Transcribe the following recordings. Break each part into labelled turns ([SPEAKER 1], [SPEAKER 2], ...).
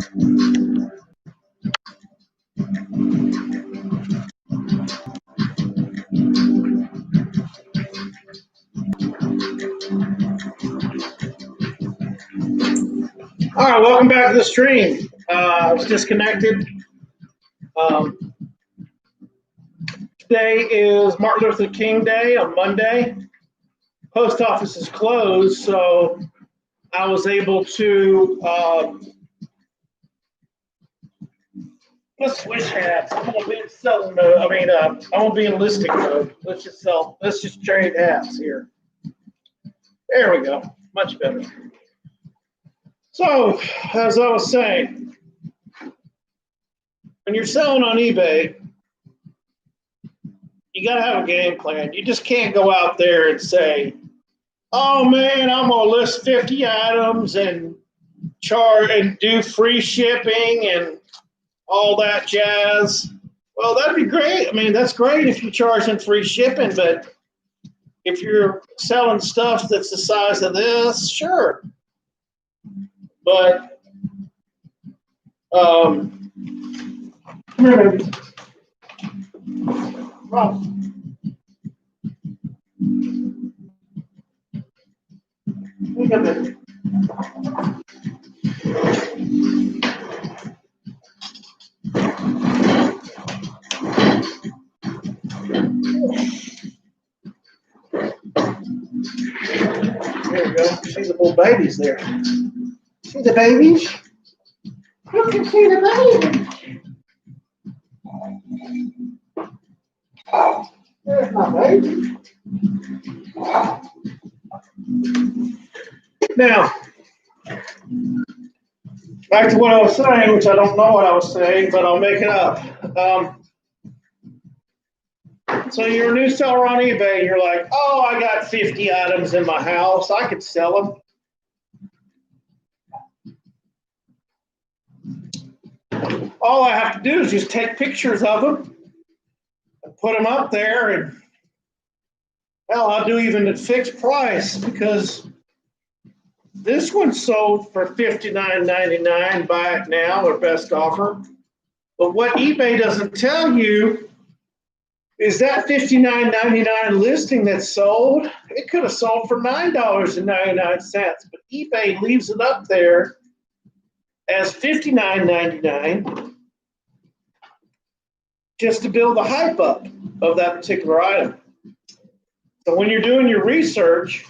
[SPEAKER 1] All right, welcome back to the stream. I was disconnected. Um, Today is Martin Luther King Day on Monday. Post office is closed, so I was able to let's switch hats. I'm gonna be selling mode. I'm gonna be in listing mode. Let's just trade hats here. There we go. Much better. So, as I was saying, when you're selling on eBay, you got to have a game plan. You just can't go out there and say, oh man, I'm going to list 50 items and charge and do free shipping and all that jazz. Well, that'd be great. I mean, that's great if you're charging free shipping, but if you're selling stuff that's the size of this, sure. But well, look at this. There we go. See the little babies there. See the babies? You can see the babies. There's my baby. Now, back to what I was saying, which I don't know what I was saying, but I'll make it up. So you're a new seller on eBay, and you're like, oh, I got 50 items in my house. I could sell them. All I have to do is just take pictures of them and put them up there, and hell, I'll do even at fixed price because this one sold for $59.99. Buy it now or best offer. But what eBay doesn't tell you is that $59.99 listing that sold, it could have sold for $9.99, but eBay leaves it up there as $59.99 just to build the hype up of that particular item. So when you're doing your research,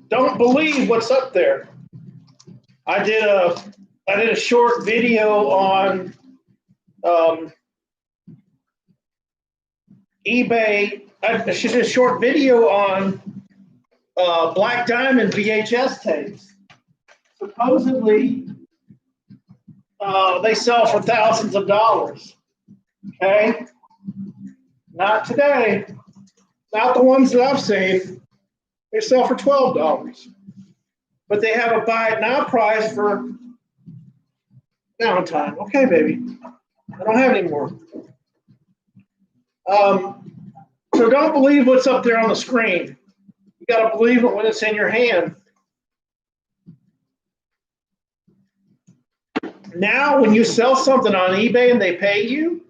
[SPEAKER 1] don't believe what's up there. I did a short video on eBay. I did a short video on Black Diamond VHS tapes. Supposedly, they sell for thousands of dollars. Okay, not today. Not the ones that I've seen. They sell for $12, but they have a buy it now price for downtime. Okay, baby, I don't have any more. So don't believe what's up there on the screen. You got to believe it when it's in your hand. Now, when you sell something on eBay and they pay you,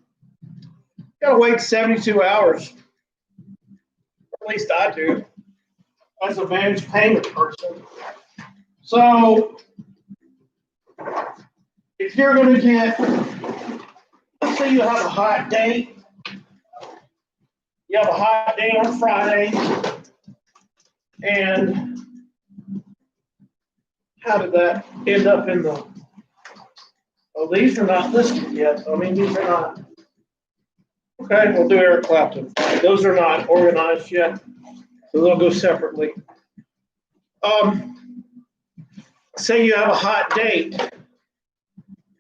[SPEAKER 1] you got to wait 72 hours. At least I do, as a managed payment person. So, if you're going to get, let's say you have a hot date. You have a hot day on Friday, and how did that end up in the, oh, these are not listed yet. I mean, these are not. Okay, we'll do Eric Clapton. Those are not organized yet, so they'll go separately. Say you have a hot date,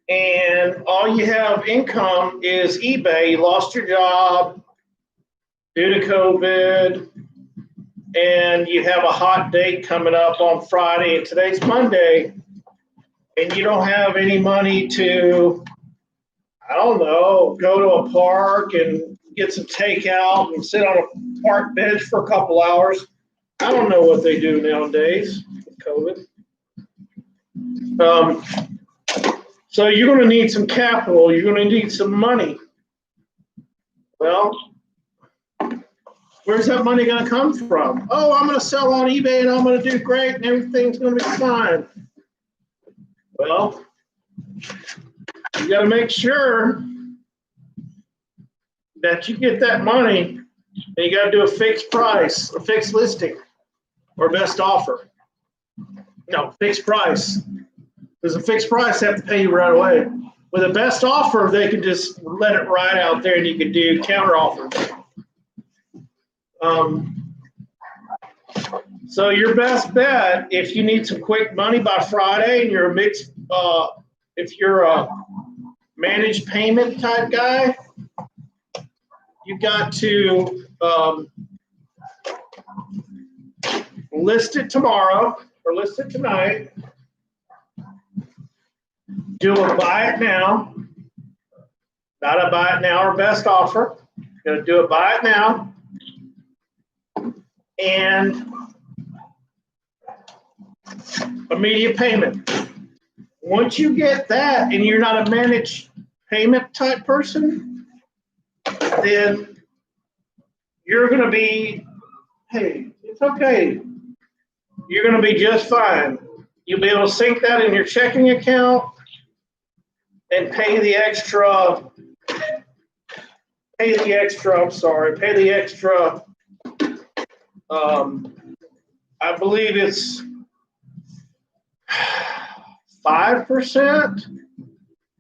[SPEAKER 1] and all you have income is eBay. You lost your job due to COVID, and you have a hot date coming up on Friday, and today's Monday, and you don't have any money to, I don't know, go to a park and get some takeout and sit on a park bench for a couple hours. I don't know what they do nowadays with COVID. Um, so you're going to need some capital. You're going to need some money. Well, where's that money going to come from? Oh, I'm going to sell on eBay and I'm going to do great and everything's going to be fine. Well, you got to make sure that you get that money and you got to do a fixed price, a fixed listing, or best offer. No, fixed price. There's a fixed price they have to pay you right away. With a best offer, they can just let it ride out there and you can do counter offers. So your best bet, if you need some quick money by Friday and you're a mixed, if you're a managed payment type guy, you got to list it tomorrow or list it tonight. Do a buy it now, not a buy it now or best offer. You're going to do a buy it now. And immediate payment. Once you get that and you're not a managed payment type person, then you're going to be, hey, it's okay. You're going to be just fine. You'll be able to sync that in your checking account and pay the extra, I believe it's 5%.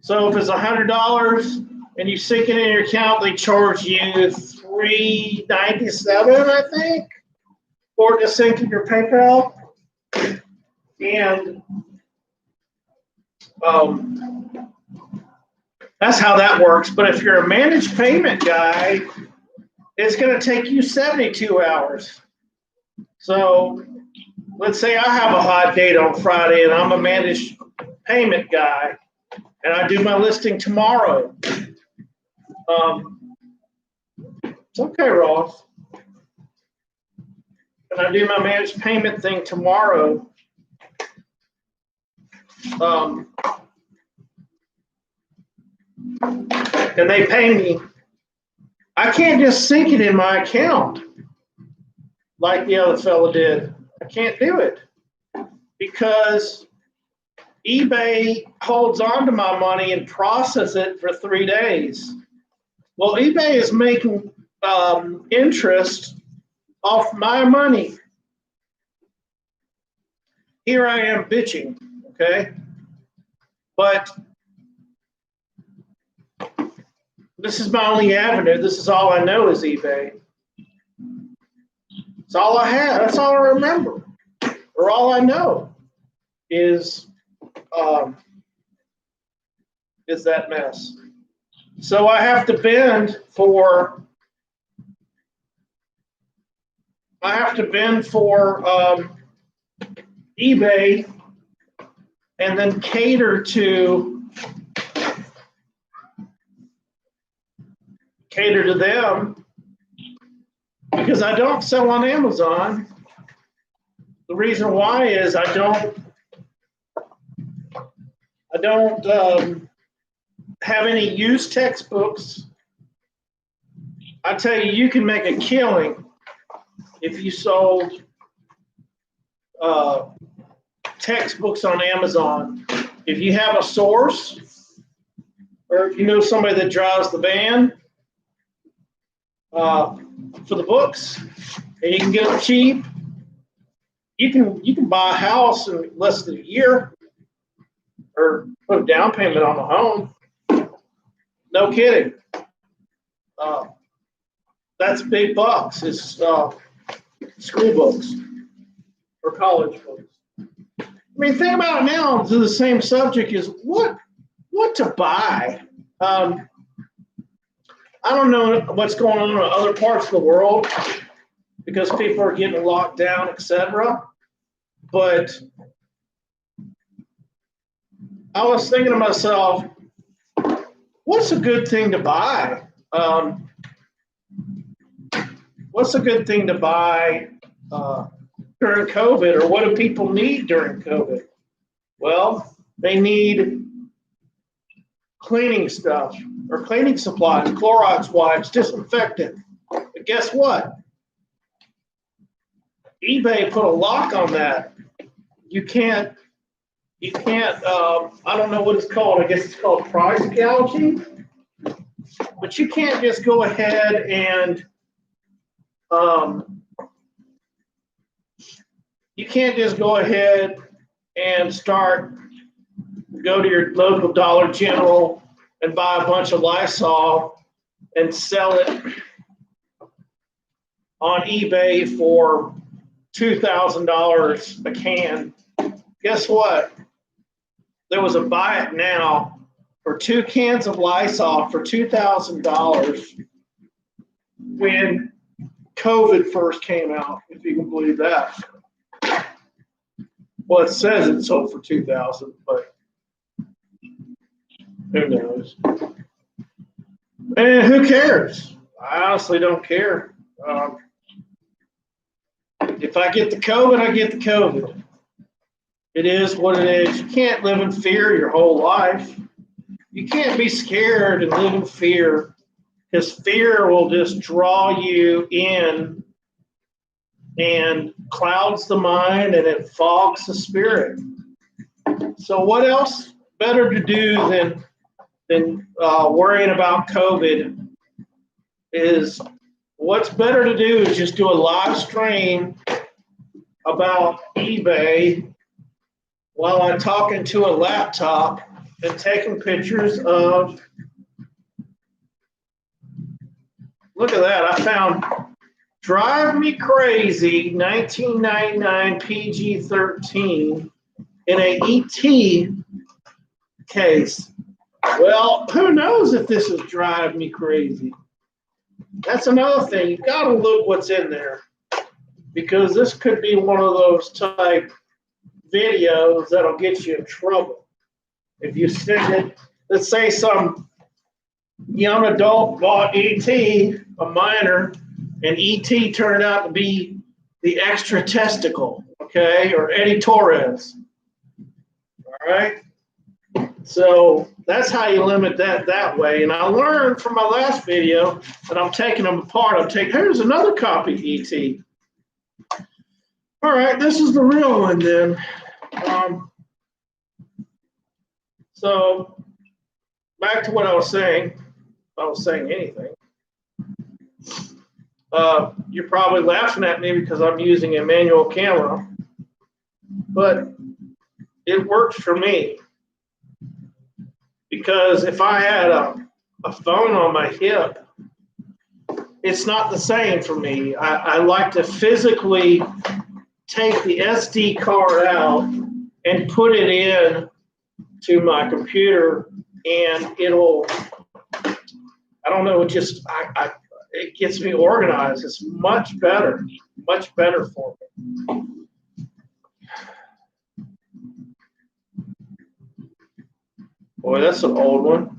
[SPEAKER 1] So if it's $100 and you sync it in your account, they charge you $3.97, I think, for it to sync in your PayPal. And that's how that works. But if you're a managed payment guy, it's going to take you 72 hours. So let's say I have a hot date on Friday and I'm a managed payment guy and I do my listing tomorrow. It's okay, Ross. And I do my managed payment thing tomorrow. And they pay me. I can't just sync it in my account like the other fella did. I can't do it because eBay holds on to my money and processes it for 3 days. Well, eBay is making interest off my money. Here I am bitching, okay? But this is my only avenue. This is all I know is eBay. It's all I have. That's all I remember. Or all I know is that mess. So I have to bend for eBay and then cater to them because I don't sell on Amazon. The reason why is I don't have any used textbooks. I tell you, you can make a killing if you sold textbooks on Amazon. If you have a source, or if you know somebody that drives the van for the books, and you can get them cheap, you can buy a house in less than a year, or put a down payment on a home. No kidding. That's big bucks. It's school books or college books. I mean, think about it now to the same subject is what to buy. I don't know what's going on in other parts of the world because people are getting locked down, etc. But I was thinking to myself, what's a good thing to buy? What's a good thing to buy during COVID, or what do people need during COVID? Well, They need cleaning stuff or cleaning supplies, Clorox wipes, disinfectant. But guess what? eBay put a lock on that. You can't, I don't know what it's called. I guess it's called price gouging. But you can't just go ahead and, go to your local Dollar General and buy a bunch of Lysol and sell it on eBay for $2,000 a can. Guess what? There was a buy it now for 2 cans of Lysol for $2,000 when COVID first came out, if you can believe that. Well, it says it sold for $2,000, but who knows? And who cares? I honestly don't care. If I get the COVID, I get the COVID. It is what it is. You can't live in fear your whole life. You can't be scared and live in fear, because fear will just draw you in and clouds the mind and it fogs the spirit. So what else better to do than worrying about COVID is, what's better to do is just do a live stream about eBay while I'm talking to a laptop and taking pictures of, look at that, I found Drive Me Crazy 1999 PG-13 in a ET case. Well, who knows if this is Drive Me Crazy? That's another thing. You've got to look what's in there, because this could be one of those type videos that'll get you in trouble. If you send it, let's say some young adult bought E.T., a minor, and E.T. turned out to be the extra testicle, okay, or Eddie Torres. All right? So that's how you limit that way. And I learned from my last video that I'm taking them apart. Here's another copy E.T. All right, this is the real one then. So back to what I was saying. If I was saying anything. You're probably laughing at me because I'm using a manual camera, but it works for me. Because if I had a phone on my hip, it's not the same for me. I like to physically take the SD card out and put it in to my computer, and it'll, I don't know, it gets me organized. It's much better for me. Boy, that's an old one.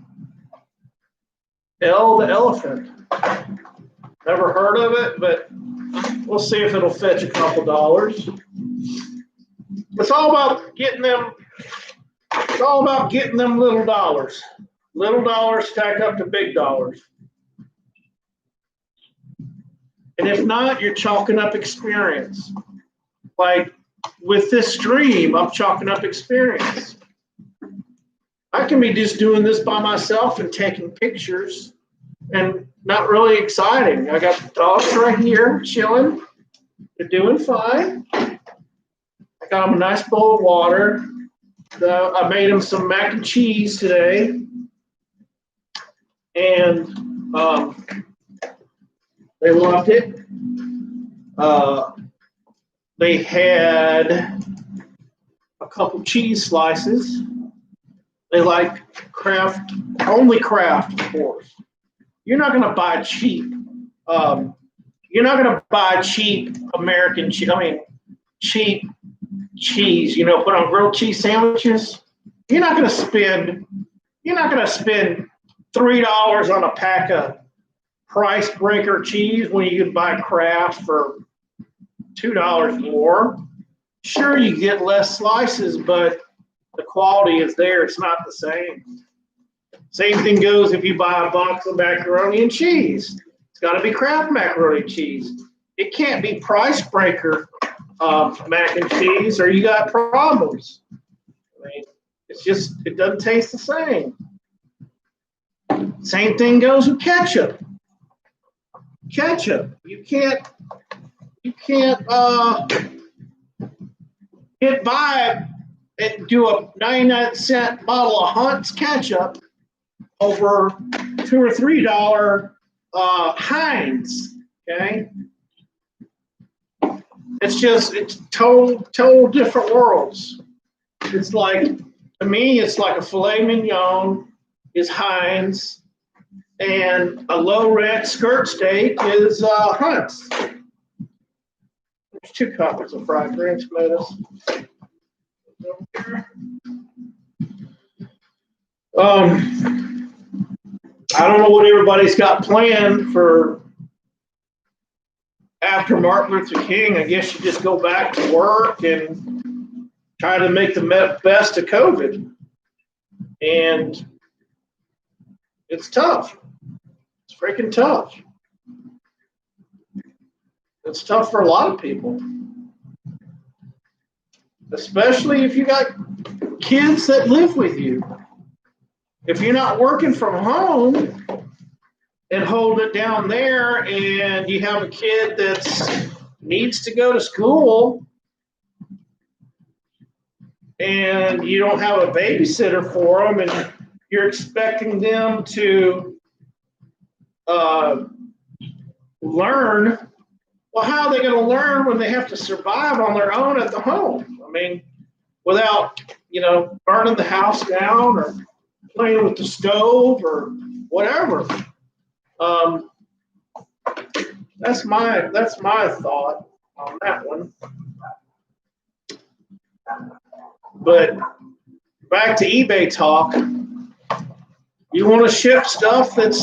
[SPEAKER 1] El the Elephant. Never heard of it, but we'll see if it'll fetch a couple dollars. It's all about getting them. It's all about getting them little dollars. Little dollars stack up to big dollars. And if not, you're chalking up experience. Like with this stream, I'm chalking up experience. I can be just doing this by myself and taking pictures and not really exciting. I got the dogs right here chilling. They're doing fine. I got them a nice bowl of water. I made them some mac and cheese today. And they loved it. They had a couple cheese slices. They like only Kraft, of course. You're not going to buy cheap. You're not going to buy cheap American cheese. Cheap cheese. Put on grilled cheese sandwiches. You're not going to spend $3 on a pack of price breaker cheese when you can buy Kraft for $2 more. Sure, you get less slices, but the quality is there. It's not the same. Same thing goes if you buy a box of macaroni and cheese. It's got to be Kraft macaroni and cheese. It can't be Price Breaker mac and cheese, or you got problems. I mean, it doesn't taste the same. Same thing goes with ketchup. Ketchup, you can't get by and do a 99-cent bottle of Hunt's ketchup over $2 or $3 Heinz. Okay, it's total different worlds. It's like, to me, it's like a filet mignon is Heinz, and a low red skirt steak is Hunt's. There's 2 copies of fried green tomatoes. I don't know what everybody's got planned for after Martin Luther King. I guess you just go back to work and try to make the best of COVID. And it's tough. It's freaking tough. It's tough for a lot of people, especially if you got kids that live with you. If you're not working from home and hold it down there, and you have a kid that needs to go to school, and you don't have a babysitter for them, and you're expecting them to learn, well, how are they going to learn when they have to survive on their own at the home? I mean, without, burning the house down or playing with the stove or whatever. That's my thought on that one. But back to eBay talk. You want to ship stuff that's,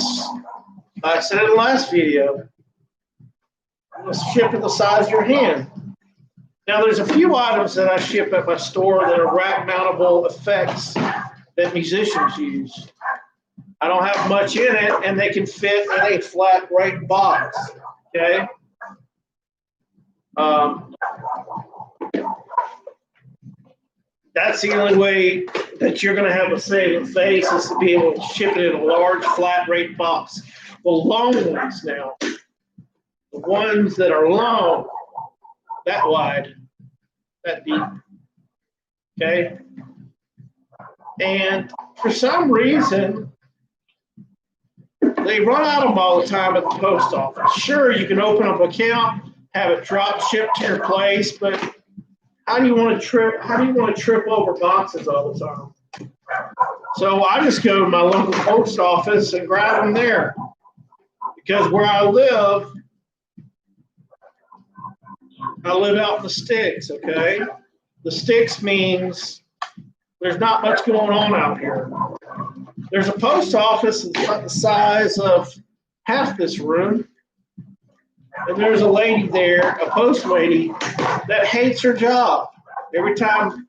[SPEAKER 1] I said in the last video, you want to ship it the size of your hand. Now, there's a few items that I ship at my store that are rack mountable effects that musicians use. I don't have much in it, and they can fit in a flat rate box. Okay. That's the only way that you're going to have a saving face, is to be able to ship it in a large flat rate box. The long ones now, the ones that are long, that wide, that deep. Okay. And for some reason, they run out of them all the time at the post office. Sure, you can open up an account, have it drop shipped to your place, but how do you want to trip over boxes all the time? So I just go to my local post office and grab them there. Because where I live out in the sticks, okay? The sticks means there's not much going on out here. There's a post office that's about the size of half this room. And there's a lady there, a post lady, that hates her job. Every time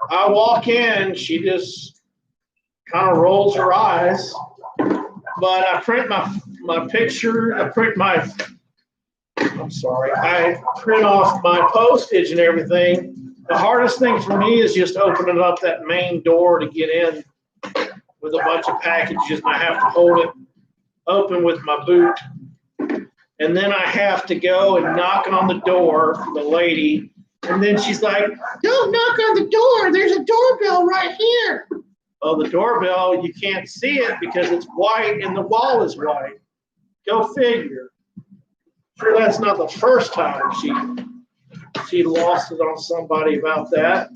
[SPEAKER 1] I walk in, she just kind of rolls her eyes. But I print my picture, I print off my postage and everything. The hardest thing for me is just opening up that main door to get in with a bunch of packages. And I have to hold it open with my boot. And then I have to go and knock on the door for the lady. And then she's like, "Don't knock on the door. There's a doorbell right here." Oh, the doorbell, you can't see it because it's white and the wall is white. Go figure. Sure, that's not the first time she lost it on somebody about that.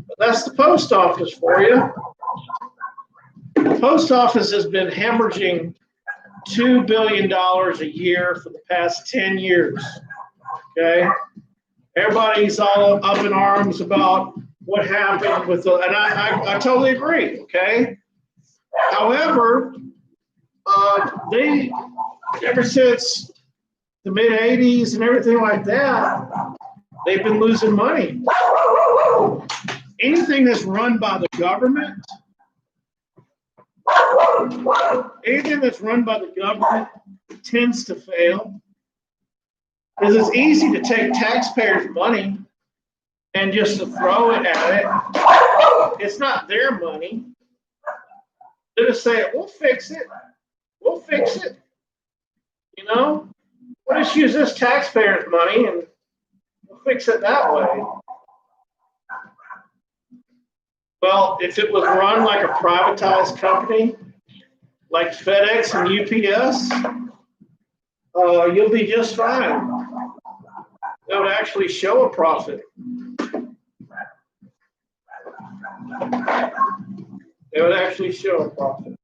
[SPEAKER 1] But that's the post office for you. The post office has been hemorrhaging $2 billion a year for the past 10 years. Okay? Everybody's all up in arms about what happened with the, and I totally agree, okay? However, they, ever since the mid-'80s and everything like that, they've been losing money. anything that's run by the government, tends to fail because it's easy to take taxpayers' money and just to throw it at it. It's not their money. They just say, we'll fix it. We'll fix it. You know, we'll just use this taxpayers' money and we'll fix it that way. Well, if it was run like a privatized company, like FedEx and UPS, you'll be just fine. It would actually show a profit. It would actually show a profit.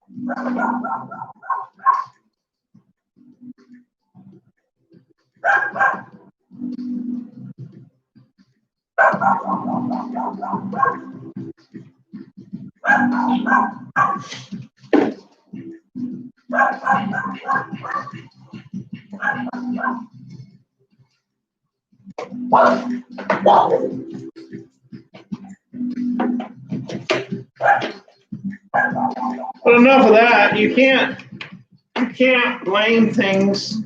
[SPEAKER 1] But enough of that. You can't blame things.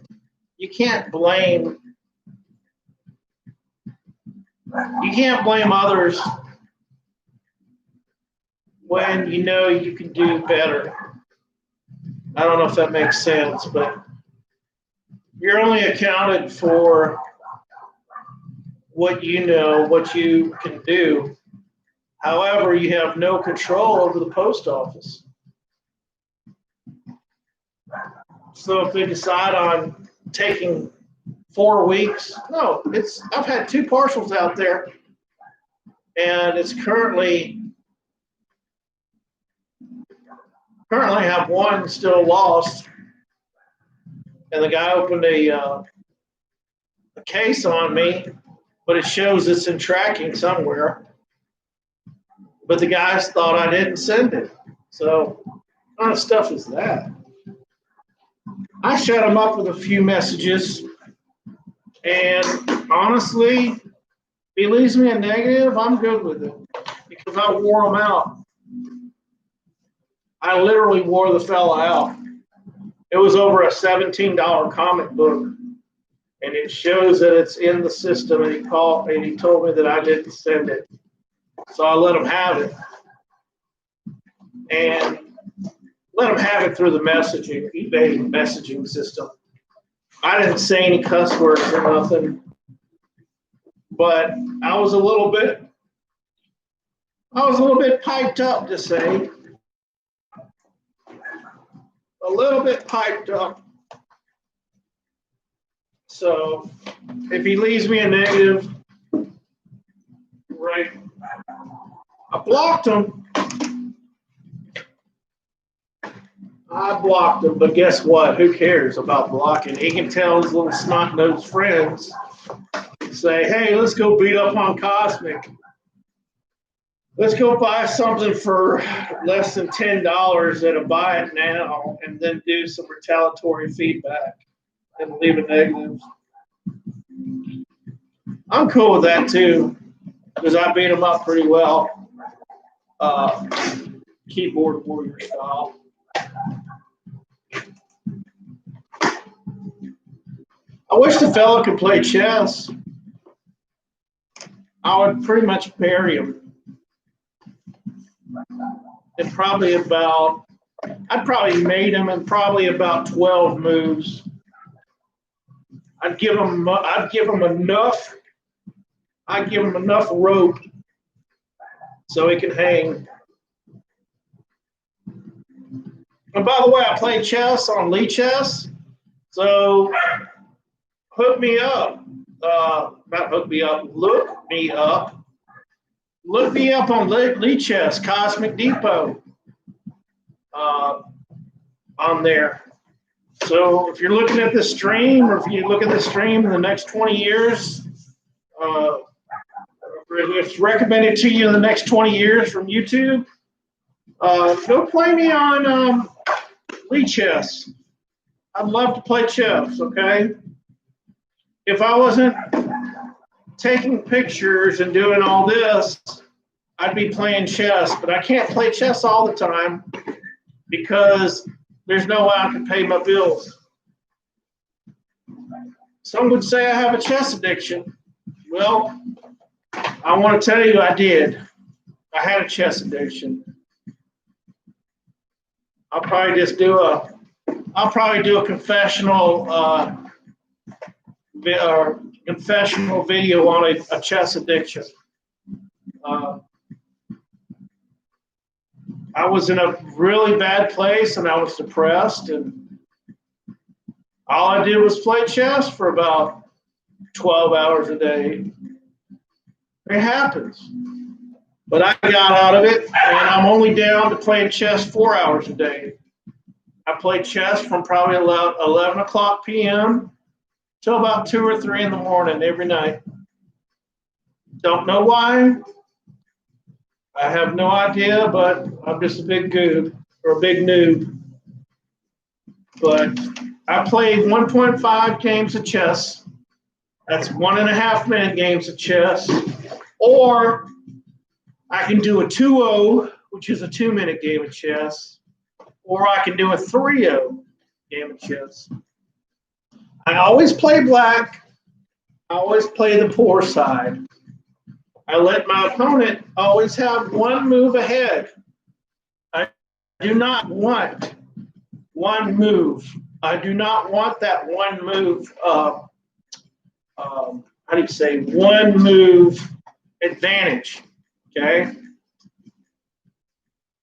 [SPEAKER 1] You can't blame others when you know you can do better. I don't know if that makes sense, but you're only accounted for what you know, what you can do. However, you have no control over the post office. So if they decide on taking 4 weeks, no, I've had 2 parcels out there, and it's currently have 1 still lost, and the guy opened a case on me, but it shows it's in tracking somewhere. But the guys thought I didn't send it. So what kind of stuff is that? I shut him up with a few messages, and honestly, if he leaves me a negative, I'm good with it because I wore him out. I literally wore the fella out. It was over a $17 comic book, and it shows that it's in the system, and he called and he told me that I didn't send it. So I let him have it, and let him have it through the eBay messaging system. I didn't say any cuss words or nothing, but I was a little bit piped up to say. A little bit piped up. So if he leaves me a negative, right, I blocked him. But guess what? Who cares about blocking? He can tell his little snot-nosed friends, say, hey, let's go beat up on Cosmic. Let's go buy something for less than $10 and buy it now, and then do some retaliatory feedback and leave a negative. I'm cool with that too, because I beat them up pretty well, keyboard warrior style. I wish the fella could play chess. I would pretty much bury him. I'd probably made him in probably about 12 moves. I'd give him enough rope so he can hang. And by the way, I play chess on Lichess, so hook me up. Not hook me up, look me up. Look me up on Lichess, Cosmic Depot, on there. So if you're looking at this stream, or if you look at this stream in the next 20 years, if it's recommended to you in the next 20 years from YouTube, go play me on Lichess. I'd love to play chess, okay? If I wasn't taking pictures and doing all this, I'd be playing chess, but I can't play chess all the time because there's no way I can pay my bills. Some would say I have a chess addiction. Well, I want to tell you I did. I had a chess addiction. I'll probably do a confessional confessional video on a chess addiction. I was in a really bad place and I was depressed, and all I did was play chess for about 12 hours a day. It happens. But I got out of it, and I'm only down to playing chess 4 hours a day. I play chess from probably 11 o'clock p.m. till about 2 or 3 in the morning every night. Don't know why. I have no idea, but I'm just a big goob or a big noob. But I played 1.5 games of chess. That's 1.5 minute games of chess. Or I can do a 2-0, which is a 2-minute game of chess. Or I can do a 3-0 game of chess. I always play black. I always play the poor side. I let my opponent always have one move ahead. I do not want one move. I do not want that one move. How do you say, one move advantage? Okay.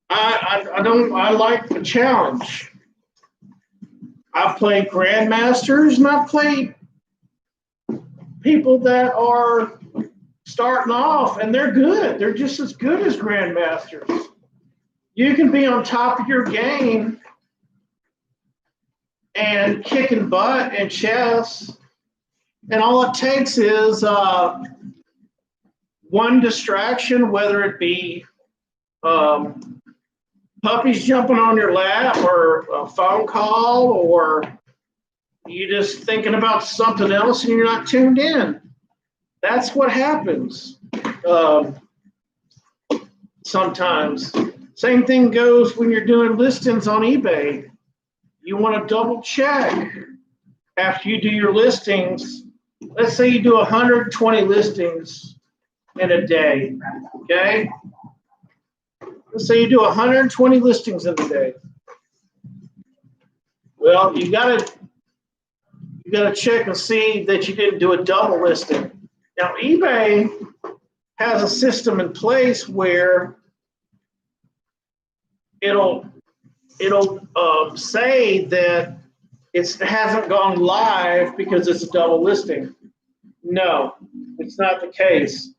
[SPEAKER 1] I like the challenge. I've played grandmasters and I've played people that are starting off and they're good. They're just as good as grandmasters. You can be on top of your game and kicking butt in chess, and all it takes is one distraction, whether it be puppies jumping on your lap or a phone call, or you just thinking about something else and you're not tuned in. That's what happens sometimes. Same thing goes when you're doing listings on eBay. You want to double check after you do your listings. Let's say you do 120 listings in a day, okay? Let's say you do 120 listings in a day. Well, you gotta check and see that you didn't do a double listing. Now, eBay has a system in place where it'll say that it hasn't gone live because it's a double listing. No, it's not the case.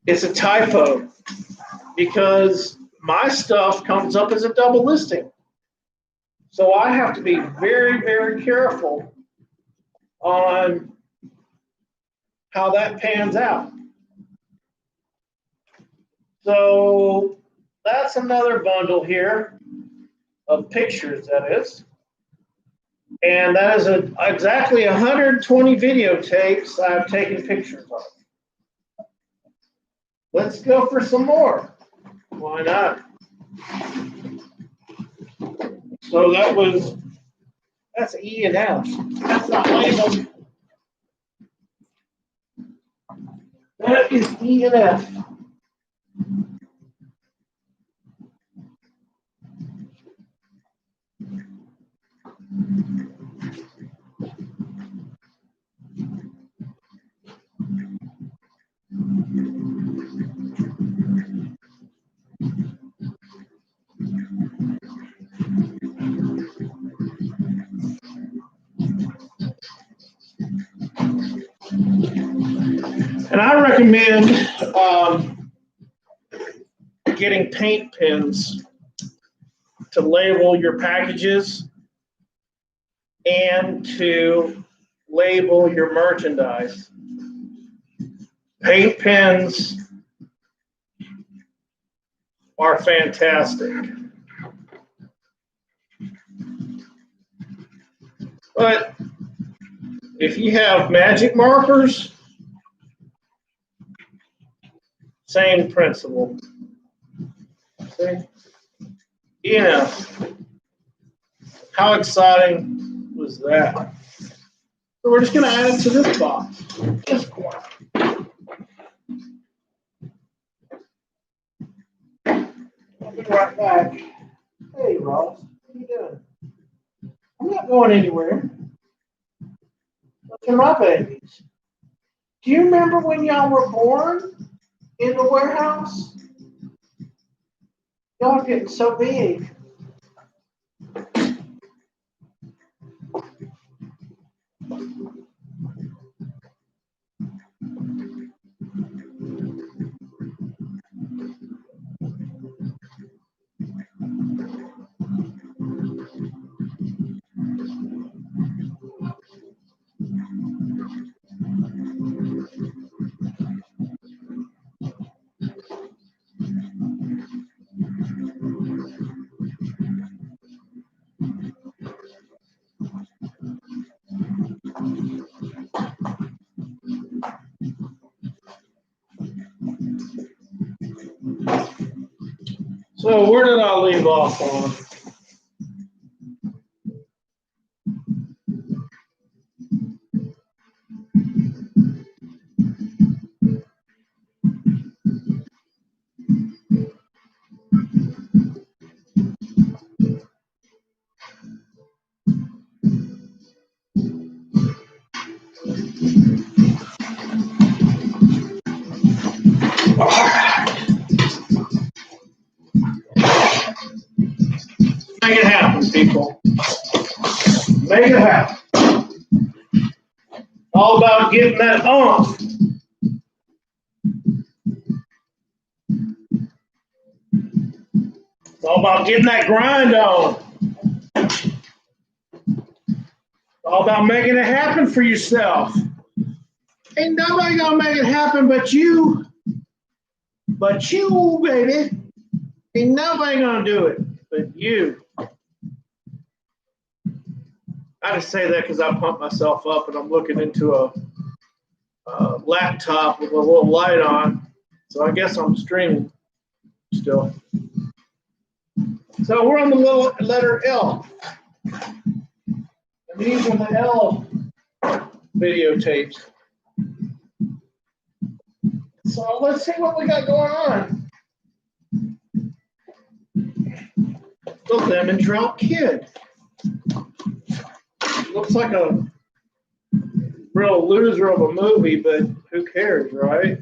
[SPEAKER 1] It's a typo because my stuff comes up as a double listing. So I have to be very, very careful on how that pans out. So that's another bundle here of pictures, that is. And that is exactly 120 videotapes I've taken pictures of. Let's go for some more. Why not? So that's E and F. That's not labeled. That is E and F. And I recommend getting paint pens to label your packages and to label your merchandise. Paint pens are fantastic. But if you have magic markers, Same principle. See? Yeah. How exciting was that? So we're just going to add it to this box. This one. I'll be right back. Hey, Ross. What are you doing? I'm not going anywhere. Look at my babies. Do you remember when y'all were born in the warehouse? Y'all are getting so big. So where did I leave off on? Make it happen, people. Make it happen. All about getting that on. It's all about getting that grind on. It's all about making it happen for yourself. Ain't nobody gonna make it happen but you. But you, baby. Ain't nobody gonna do it but you. I just say that because I pump myself up and I'm looking into a laptop with a little light on. So I guess I'm streaming still. So we're on the little letter L. And these are the L videotapes. So let's see what we got going on. The Lemon Drop Kid. Looks like a real loser of a movie, but who cares, right?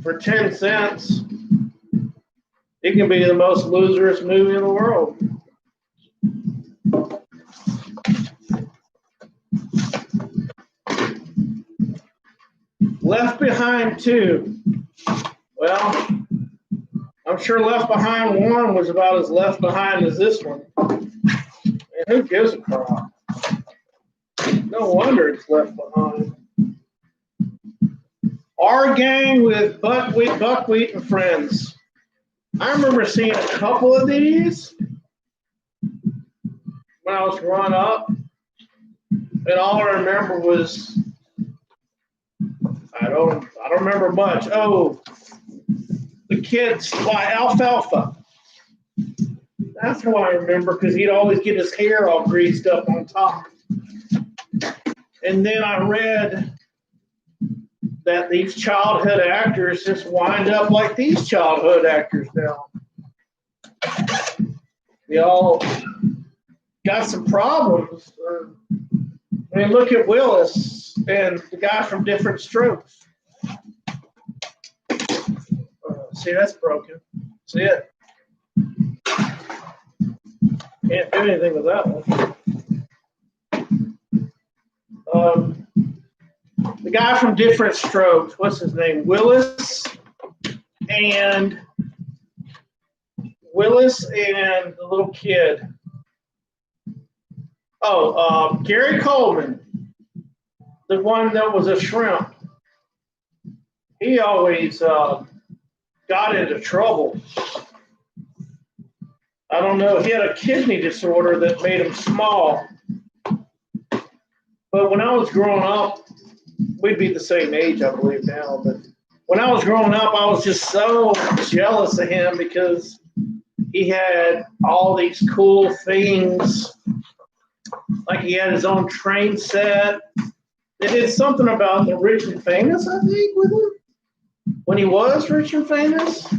[SPEAKER 1] For 10 cents, it can be the most loserous movie in the world. Left Behind 2. Well, I'm sure Left Behind 1 was about as left behind as this one. And who gives a crap? No wonder it's Left Behind. Our Gang with Buckwheat and Friends. I remember seeing a couple of these when I was growing up. And all I remember was I don't remember much. Oh, The Kids by Alfalfa. That's who I remember because he'd always get his hair all greased up on top. And then I read that these childhood actors just wind up like these childhood actors now. They all got some problems. I mean, look at Willis and the guy from Different Strokes. See, that's broken. See it? Can't do anything with that one. The guy from Different Strokes, what's his name? Willis and the little kid. Oh, Gary Coleman, the one that was a shrimp. He always got into trouble. I don't know. He had a kidney disorder that made him small. But when I was growing up, we'd be the same age, I believe now. But when I was growing up, I was just so jealous of him because he had all these cool things. Like he had his own train set. They did something about the Rich and Famous, I think, with him when he was Rich and Famous.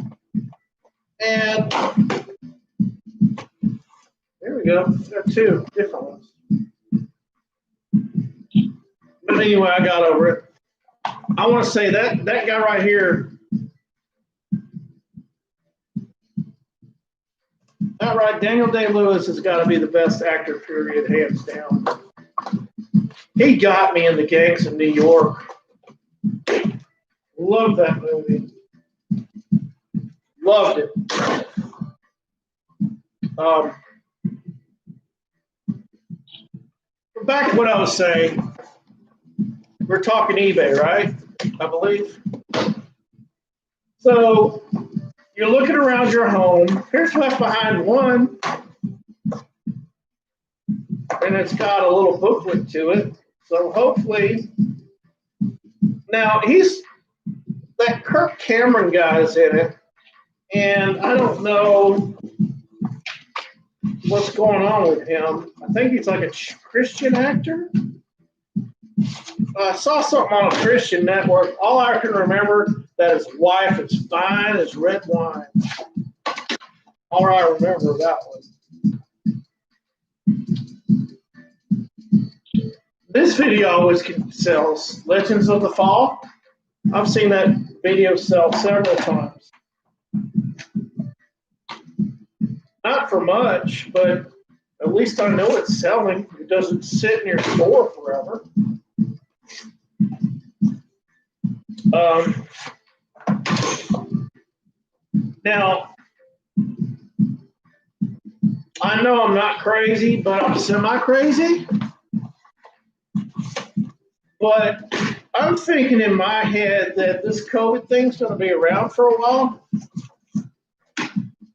[SPEAKER 1] And there we go. There are two different ones. But anyway, I got over it. I want to say that guy right here, that right, Daniel Day-Lewis has got to be the best actor, period, hands down. He got me in The Gangs of New York. Loved that movie. Loved it. Back to what I was saying. We're talking eBay, right? I believe. So you're looking around your home. Here's Left Behind 1. And it's got a little booklet to it. So hopefully, now that Kirk Cameron guy is in it. And I don't know what's going on with him. I think he's like a Christian actor. I saw something on a Christian network. All I can remember that his wife is fine as red wine. All I remember that one. This video always sells. Legends of the Fall. I've seen that video sell several times. Not for much, but at least I know it's selling. It doesn't sit in your store forever. Now, I know I'm not crazy, but I'm semi-crazy. But I'm thinking in my head that this COVID thing's going to be around for a while.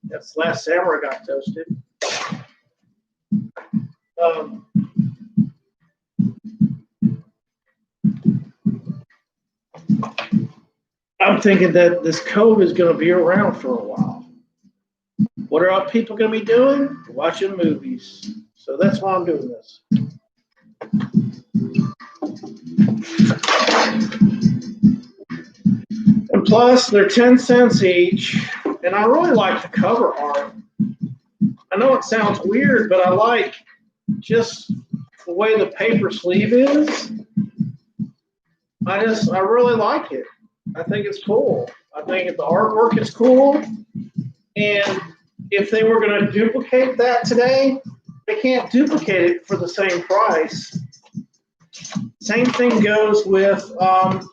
[SPEAKER 1] That's Last Samurai got toasted. I'm thinking that this COVID is going to be around for a while. What are people going to be doing? Watching movies. So that's why I'm doing this. And plus, they're 10 cents each, and I really like the cover art. I know it sounds weird, but I like just the way the paper sleeve is. I really like it. I think it's cool. I think the artwork is cool. And if they were going to duplicate that today, they can't duplicate it for the same price. Same thing goes with vinyl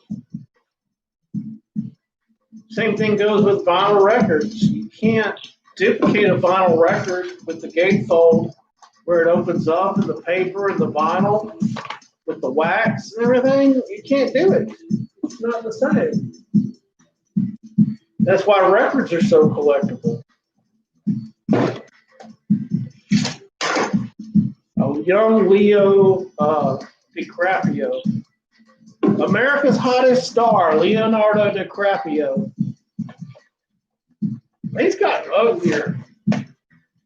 [SPEAKER 1] records. You can't duplicate a vinyl record with the gatefold where it opens up in the paper and the vinyl with the wax and everything. You can't do it. It's not the same. That's why records are so collectible. A young Leo DiCaprio. America's hottest star, Leonardo DiCaprio. He's gotten uglier.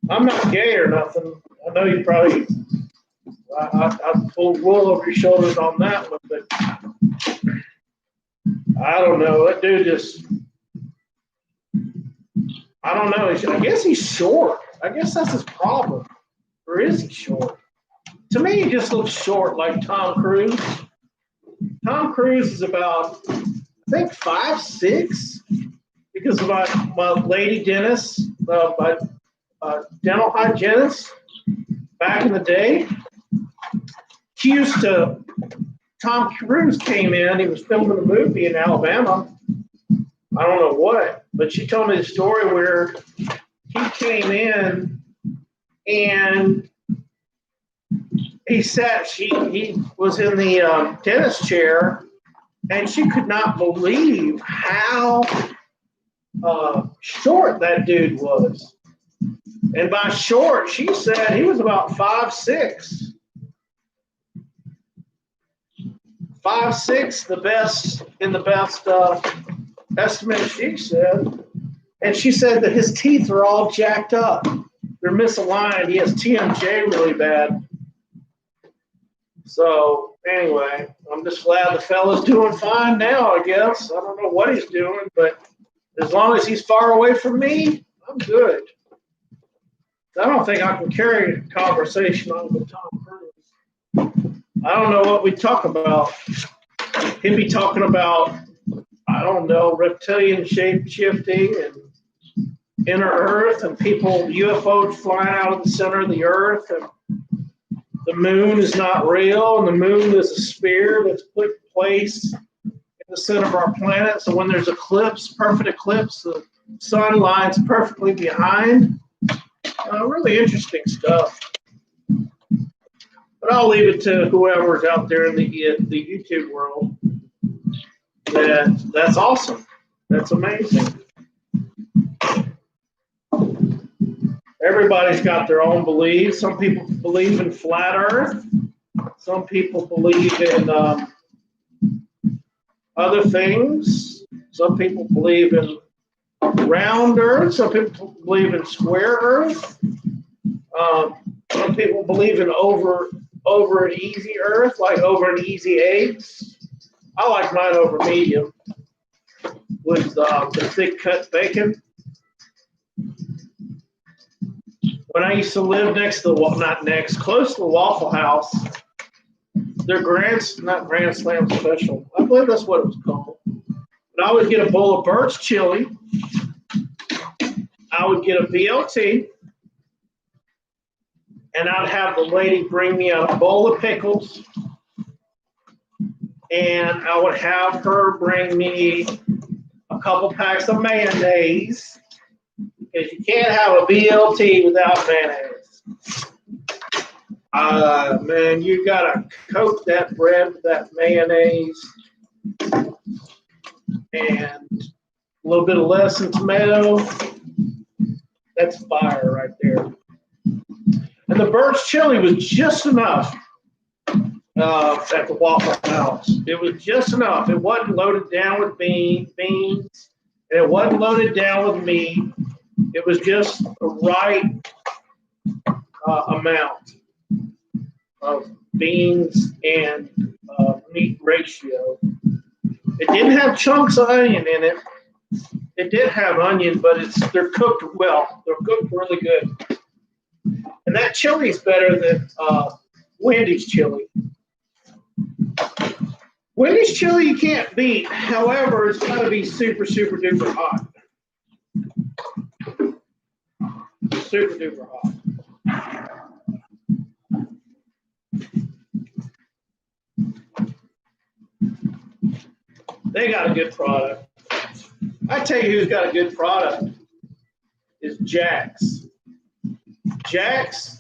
[SPEAKER 1] I'm not gay or nothing. I know you probably, I pulled wool over your shoulders on that one, but I don't know. That dude just, I don't know. I guess he's short. I guess that's his problem. Or is he short? To me, he just looks short like Tom Cruise. Tom Cruise is about, I think, 5'6", because of my lady dentist, my dental hygienist back in the day. Tom Cruise came in, he was filming a movie in Alabama. I don't know what, but she told me the story where he came in and he was in the dentist chair, and she could not believe how short that dude was. And by short, she said he was about 5'6". 5'6", the best in the best estimate she said. And she said that his teeth are all jacked up. They're misaligned. He has TMJ really bad. So anyway, I'm just glad the fella's doing fine now, I guess. I don't know what he's doing, but as long as he's far away from me, I'm good. I don't think I can carry a conversation on with Tom Cruise. I don't know what we talk about. He'd be talking about, I don't know, reptilian shape shifting and inner Earth and people, UFOs flying out of the center of the Earth, and the moon is not real, and the moon is a sphere that's put in place in the center of our planet. So when there's eclipse, perfect eclipse, the sun lines perfectly behind. Really interesting stuff. But I'll leave it to whoever's out there in the YouTube world. That's awesome. That's amazing. Everybody's got their own beliefs. Some people believe in flat Earth. Some people believe in other things. Some people believe in round Earth. Some people believe in square Earth. Some people believe in over an easy Earth, like over an easy eggs. I like mine over medium with the thick cut bacon. When I used to live close to the Waffle House, their not Grand Slam special, I believe that's what it was called. But I would get a bowl of Burt's chili. I would get a BLT, and I'd have the lady bring me a bowl of pickles, and I would have her bring me a couple packs of mayonnaise, because you can't have a BLT without mayonnaise. Man, you gotta coat that bread with that mayonnaise and a little bit of lesson tomato. That's fire right there. And the Burt's chili was just enough at the Waffle House. It was just enough. It wasn't loaded down with beans, and it wasn't loaded down with meat. It was just the right amount of beans and meat ratio. It didn't have chunks of onion in it. It did have onion, but they're cooked well. They're cooked really good. And that chili is better than Wendy's chili. Wendy's chili you can't beat. However, it's got to be super, super duper hot. Super duper hot. They got a good product. I tell you who's got a good product is Jack's. Jack's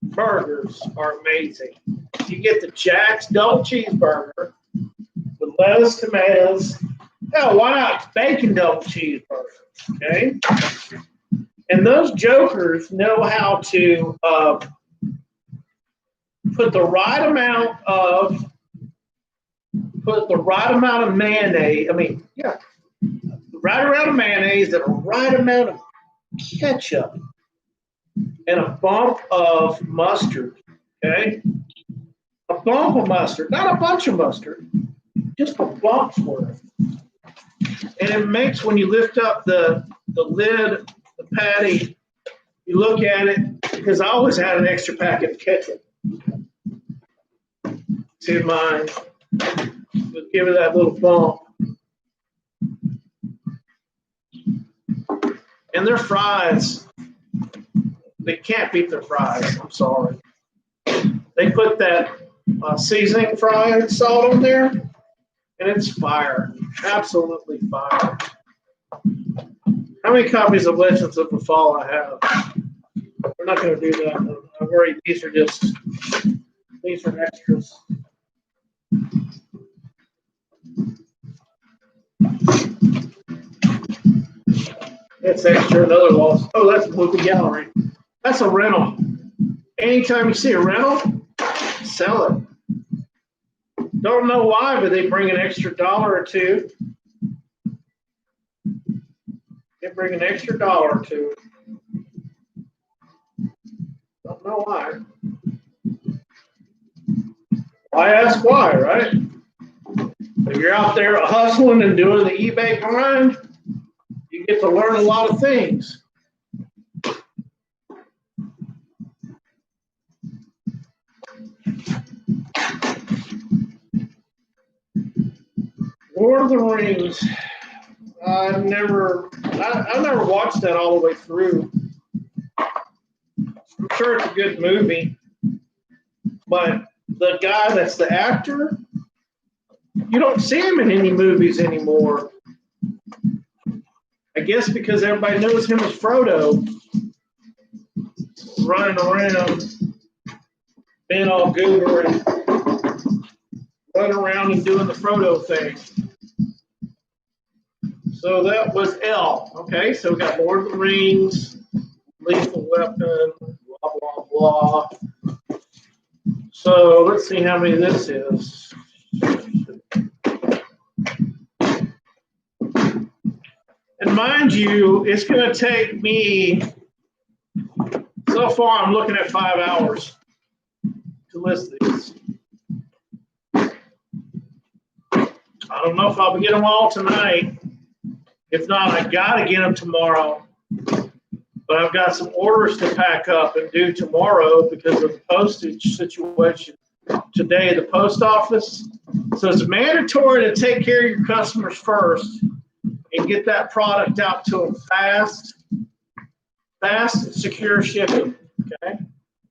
[SPEAKER 1] burgers are amazing. You get the Jack's double cheeseburger with lettuce, tomatoes. Hell, why not bacon double cheeseburger? Okay. And those jokers know how to put the right amount of mayonnaise. The right amount of mayonnaise and a right amount of ketchup and a bump of mustard. Okay, a bump of mustard, not a bunch of mustard, just a bump's worth. And it makes, when you lift up the lid, the patty, you look at it, because I always had an extra packet of ketchup to mine. Just give it that little bump. And their fries, they can't beat their fries. I'm sorry. They put that seasoning fry salt on there, and it's fire. Absolutely fire. How many copies of Legends of the Fall I have? We're not going to do that. I'm worried these are extras. That's extra, another loss. Oh, that's Movie Gallery. That's a rental. Anytime you see a rental, sell it. Don't know why, but they bring an extra dollar or two. They bring an extra dollar or two. Don't know why. Why ask why, right? If you're out there hustling and doing the eBay grind, you get to learn a lot of things. Lord of the Rings. I've never watched that all the way through. I'm sure it's a good movie, but the guy that's the actor, you don't see him in any movies anymore. I guess because everybody knows him as Frodo, running around, being all goober and running around and doing the Frodo thing. So that was L. Okay, so we got Lord of the Rings, Lethal Weapon, blah, blah, blah. So let's see how many this is. And mind you, it's going to take me, so far I'm looking at 5 hours to list these. I don't know if I'll get them all tonight. If not, I got to get them tomorrow. But I've got some orders to pack up and do tomorrow because of the postage situation today at the post office. So it's mandatory to take care of your customers first and get that product out to them fast and secure shipping, okay?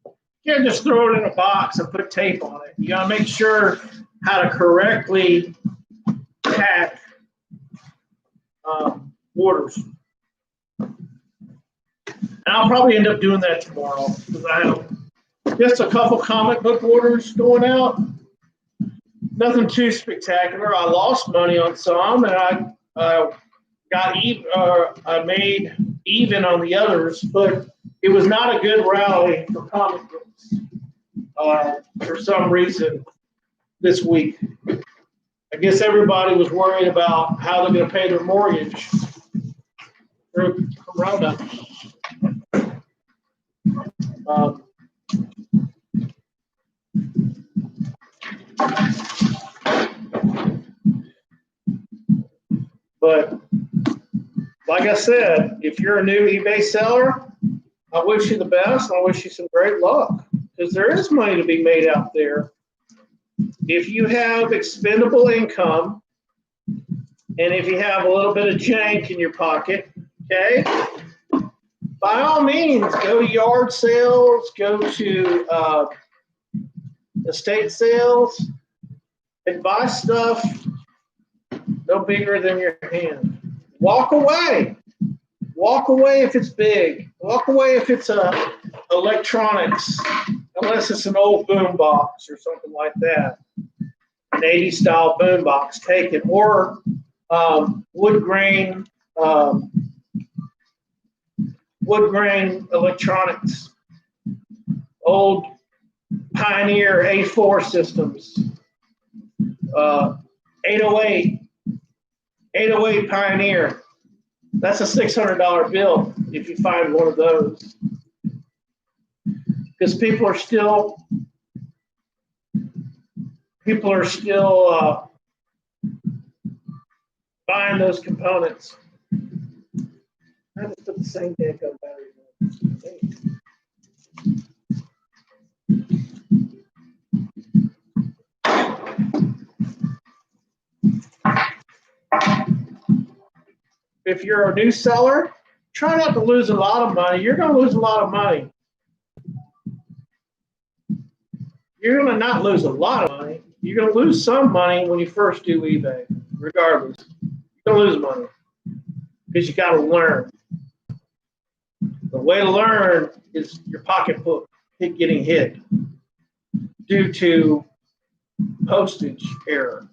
[SPEAKER 1] You can't just throw it in a box and put tape on it. You gotta make sure how to correctly pack orders. And I'll probably end up doing that tomorrow because I have just a couple comic book orders going out. Nothing too spectacular. I lost money on some, and I made even on the others, but it was not a good rally for comic books for some reason this week. I guess everybody was worried about how they're going to pay their mortgage through Corona. But like I said, if you're a new eBay seller, I wish you the best. I wish you some great luck because there is money to be made out there. If you have expendable income and if you have a little bit of jank in your pocket, okay, by all means, go to yard sales, go to estate sales, and buy stuff no bigger than your hand. Walk away. Walk away if it's big. Walk away if it's electronics, unless it's an old boom box or something like that. An 80s style boom box, take it. Or wood grain electronics. Old Pioneer A4 systems. 808 Pioneer. That's a $600 bill if you find one of those. Because people are still buying those components. I just put the same damn battery in. If you're a new seller, try not to lose a lot of money. You're going to lose a lot of money. You're going to not lose a lot of money. You're going to lose some money when you first do eBay, regardless. You're going to lose money because you got to learn. The way to learn is your pocketbook getting hit due to postage error.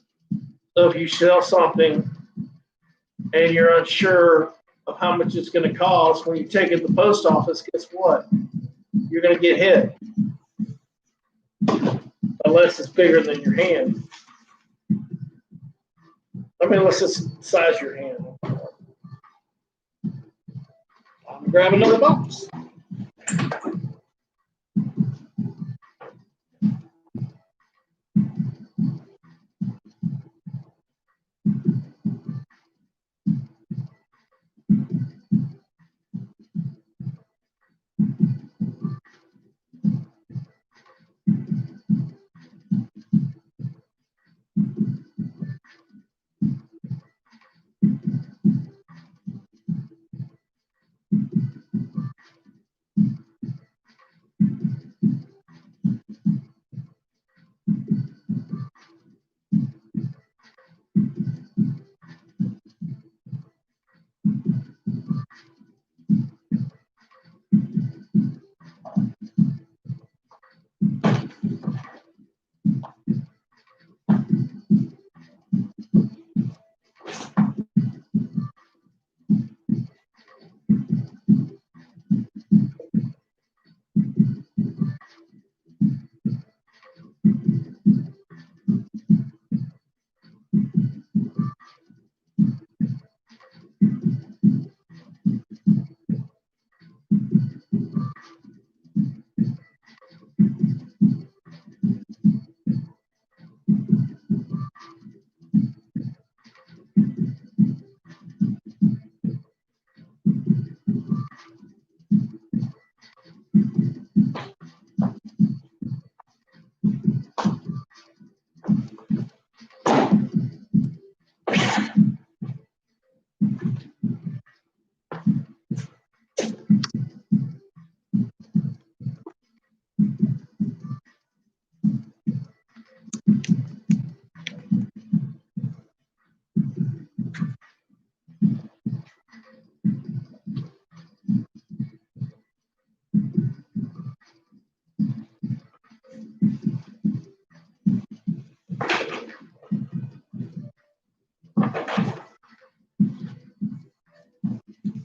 [SPEAKER 1] So if you sell something and you're unsure of how much it's going to cost, when you take it to the post office, guess what? You're going to get hit. Unless it's bigger than your hand. I mean, let's just size your hand. I'll grab another box.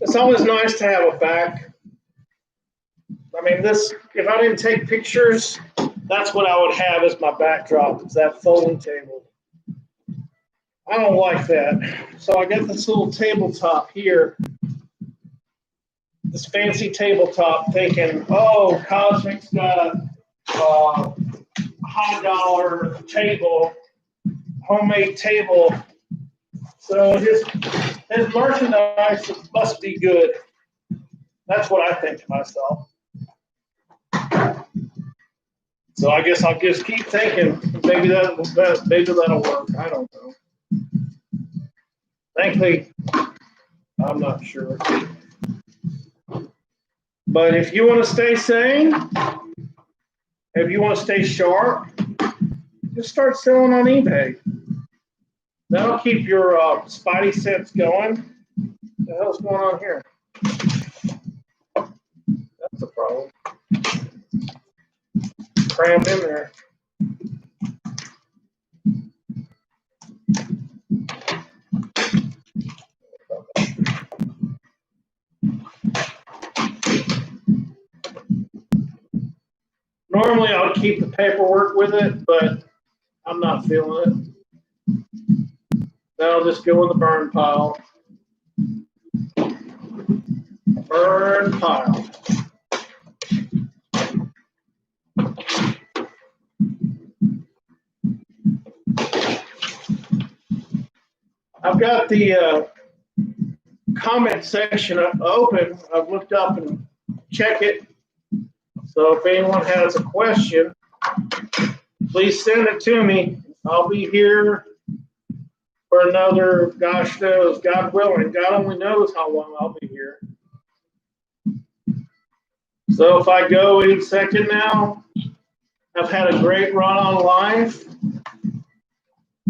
[SPEAKER 1] It's always nice to have a back. I mean, this, if I didn't take pictures, that's what I would have as my backdrop, is that folding table. I don't like that. So I got this little tabletop here, this fancy tabletop, thinking, oh, Cosmic's got a $100 table, homemade table. So his merchandise must be good. That's what I think to myself. So I guess I'll just keep thinking. Maybe that'll work. I don't know. Thankfully, I'm not sure. But if you want to stay sane, if you want to stay sharp, just start selling on eBay. That'll keep your spidey sense going. What the hell's going on here? That's a problem. Crammed in there. Normally I would keep the paperwork with it, but I'm not feeling it. That'll just go in the burn pile. Burn pile. I've got the comment section open. I've looked up and checked it. So if anyone has a question, please send it to me. I'll be here for another, gosh knows, God willing. God only knows how long I'll be here. So if I go any second now, I've had a great run on life.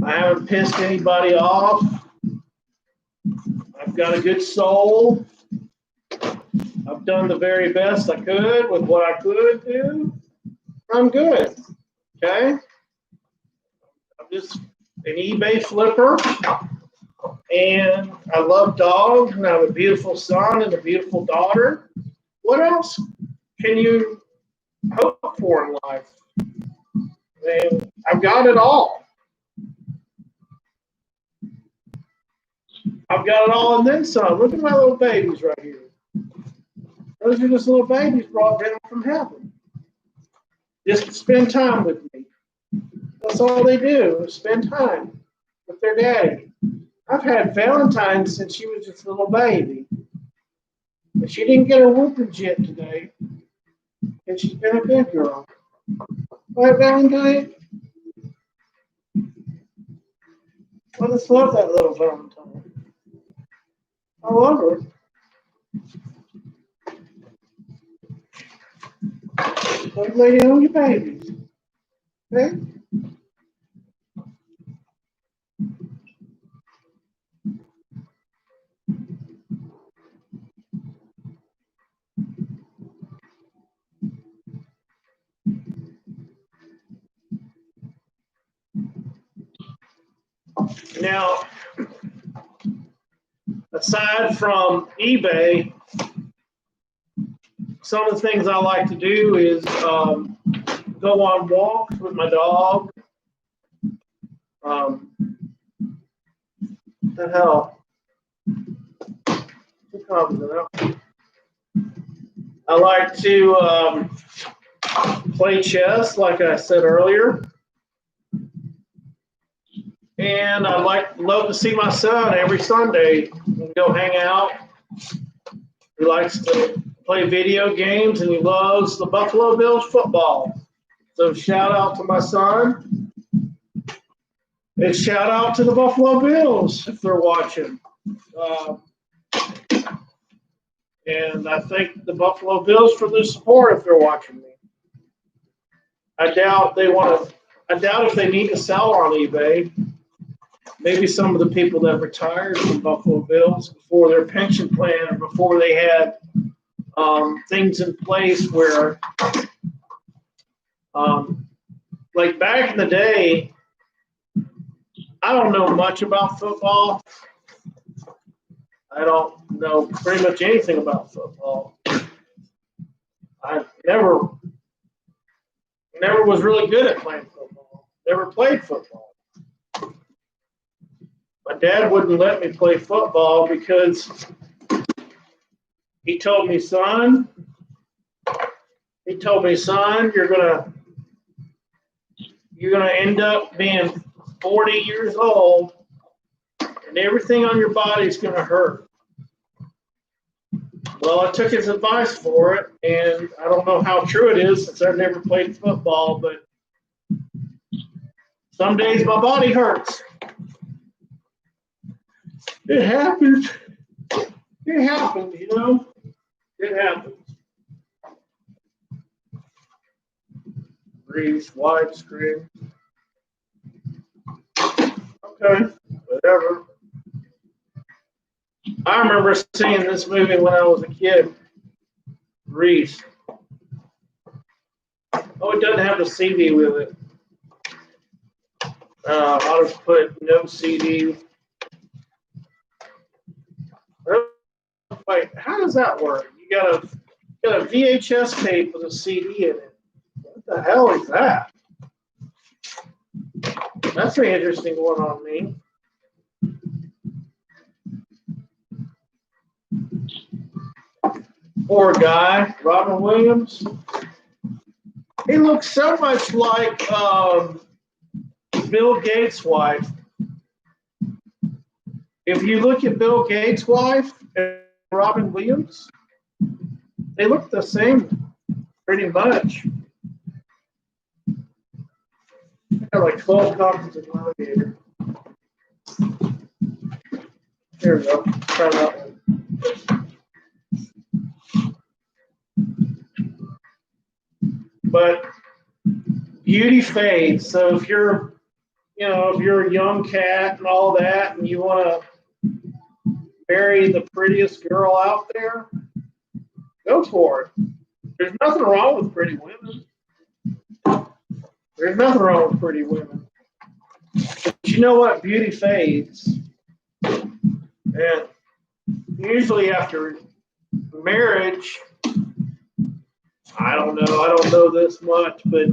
[SPEAKER 1] I haven't pissed anybody off. I've got a good soul. I've done the very best I could with what I could do. I'm good. Okay? I'm just an eBay flipper. And I love dogs, and I have a beautiful son and a beautiful daughter. What else can you hope for in life? I mean, I've got it all. I've got it all and then some. Look at my little babies right here. Those are just little babies brought down from heaven. Just to spend time with me. That's all they do, is spend time with their daddy. I've had Valentine's since she was just a little baby. But she didn't get her whooping yet today. And she's been a good girl. Right, Valentine? I just love that little Valentine. I love her. Like lay down on your babies. Okay? Now, aside from eBay, some of the things I like to do is go on walks with my dog. The hell? I like to play chess, like I said earlier. And I love to see my son every Sunday and go hang out. He likes to play video games and he loves the Buffalo Bills football. So shout out to my son. And shout out to the Buffalo Bills if they're watching. And I thank the Buffalo Bills for their support if they're watching me. I doubt if they need to sell on eBay. Maybe some of the people that retired from Buffalo Bills before their pension plan or before they had things in place where, like back in the day, I don't know much about football. I don't know pretty much anything about football. I never was really good at playing football. Never played football. My dad wouldn't let me play football because he told me, son, you're gonna end up being 40 years old and everything on your body is gonna hurt. Well, I took his advice for it, and I don't know how true it is since I've never played football, but some days my body hurts. It happens. It happens, you know. It happens. Breeze, widescreen. Okay, whatever. I remember seeing this movie when I was a kid. Grease. Oh, it doesn't have a CD with it. I'll just put no CD. Wait, how does that work? You got a VHS tape with a CD in it. What the hell is that? That's an interesting one on me. Poor guy, Robin Williams. He looks so much like Bill Gates' wife. If you look at Bill Gates' wife and Robin Williams, they look the same, pretty much. I got like 12 copies of Gladiator. Here we go. Try that one. But beauty fades. So if you're a young cat and all that, and you want to marry the prettiest girl out there, go for it. There's nothing wrong with pretty women. There's nothing wrong with pretty women. But you know what? Beauty fades. And usually after marriage, I don't know this much, but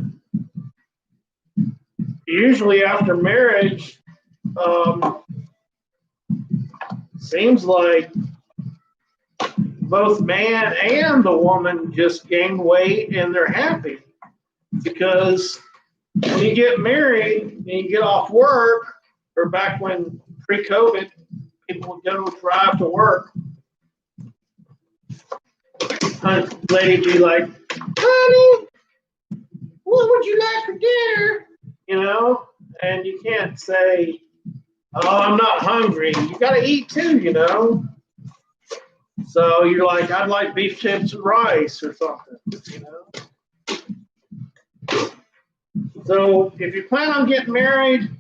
[SPEAKER 1] usually after marriage, seems like both man and the woman just gain weight and they're happy. Because when you get married and you get off work, or back when pre-COVID, people would go drive to work, lady be like, honey, what would you like for dinner? You know, and you can't say, oh, I'm not hungry. You got to eat too, you know. So you're like, I'd like beef tips and rice or something, you know. So if you plan on getting married,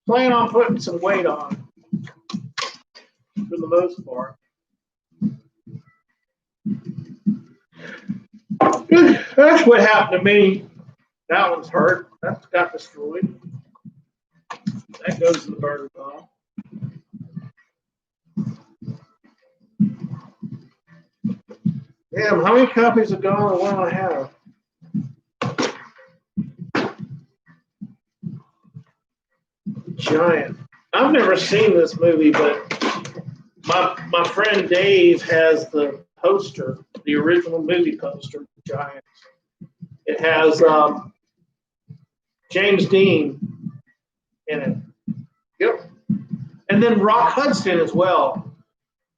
[SPEAKER 1] plan on putting some weight on, for the most part. That's what happened to me. That one's hurt. That got destroyed. That goes in the burner pile. Damn, how many copies of Gone and What I have? Giant. I've never seen this movie, but my friend Dave has the poster, the original movie poster, Giant. It has James Dean in it. Yep. And then Rock Hudson as well.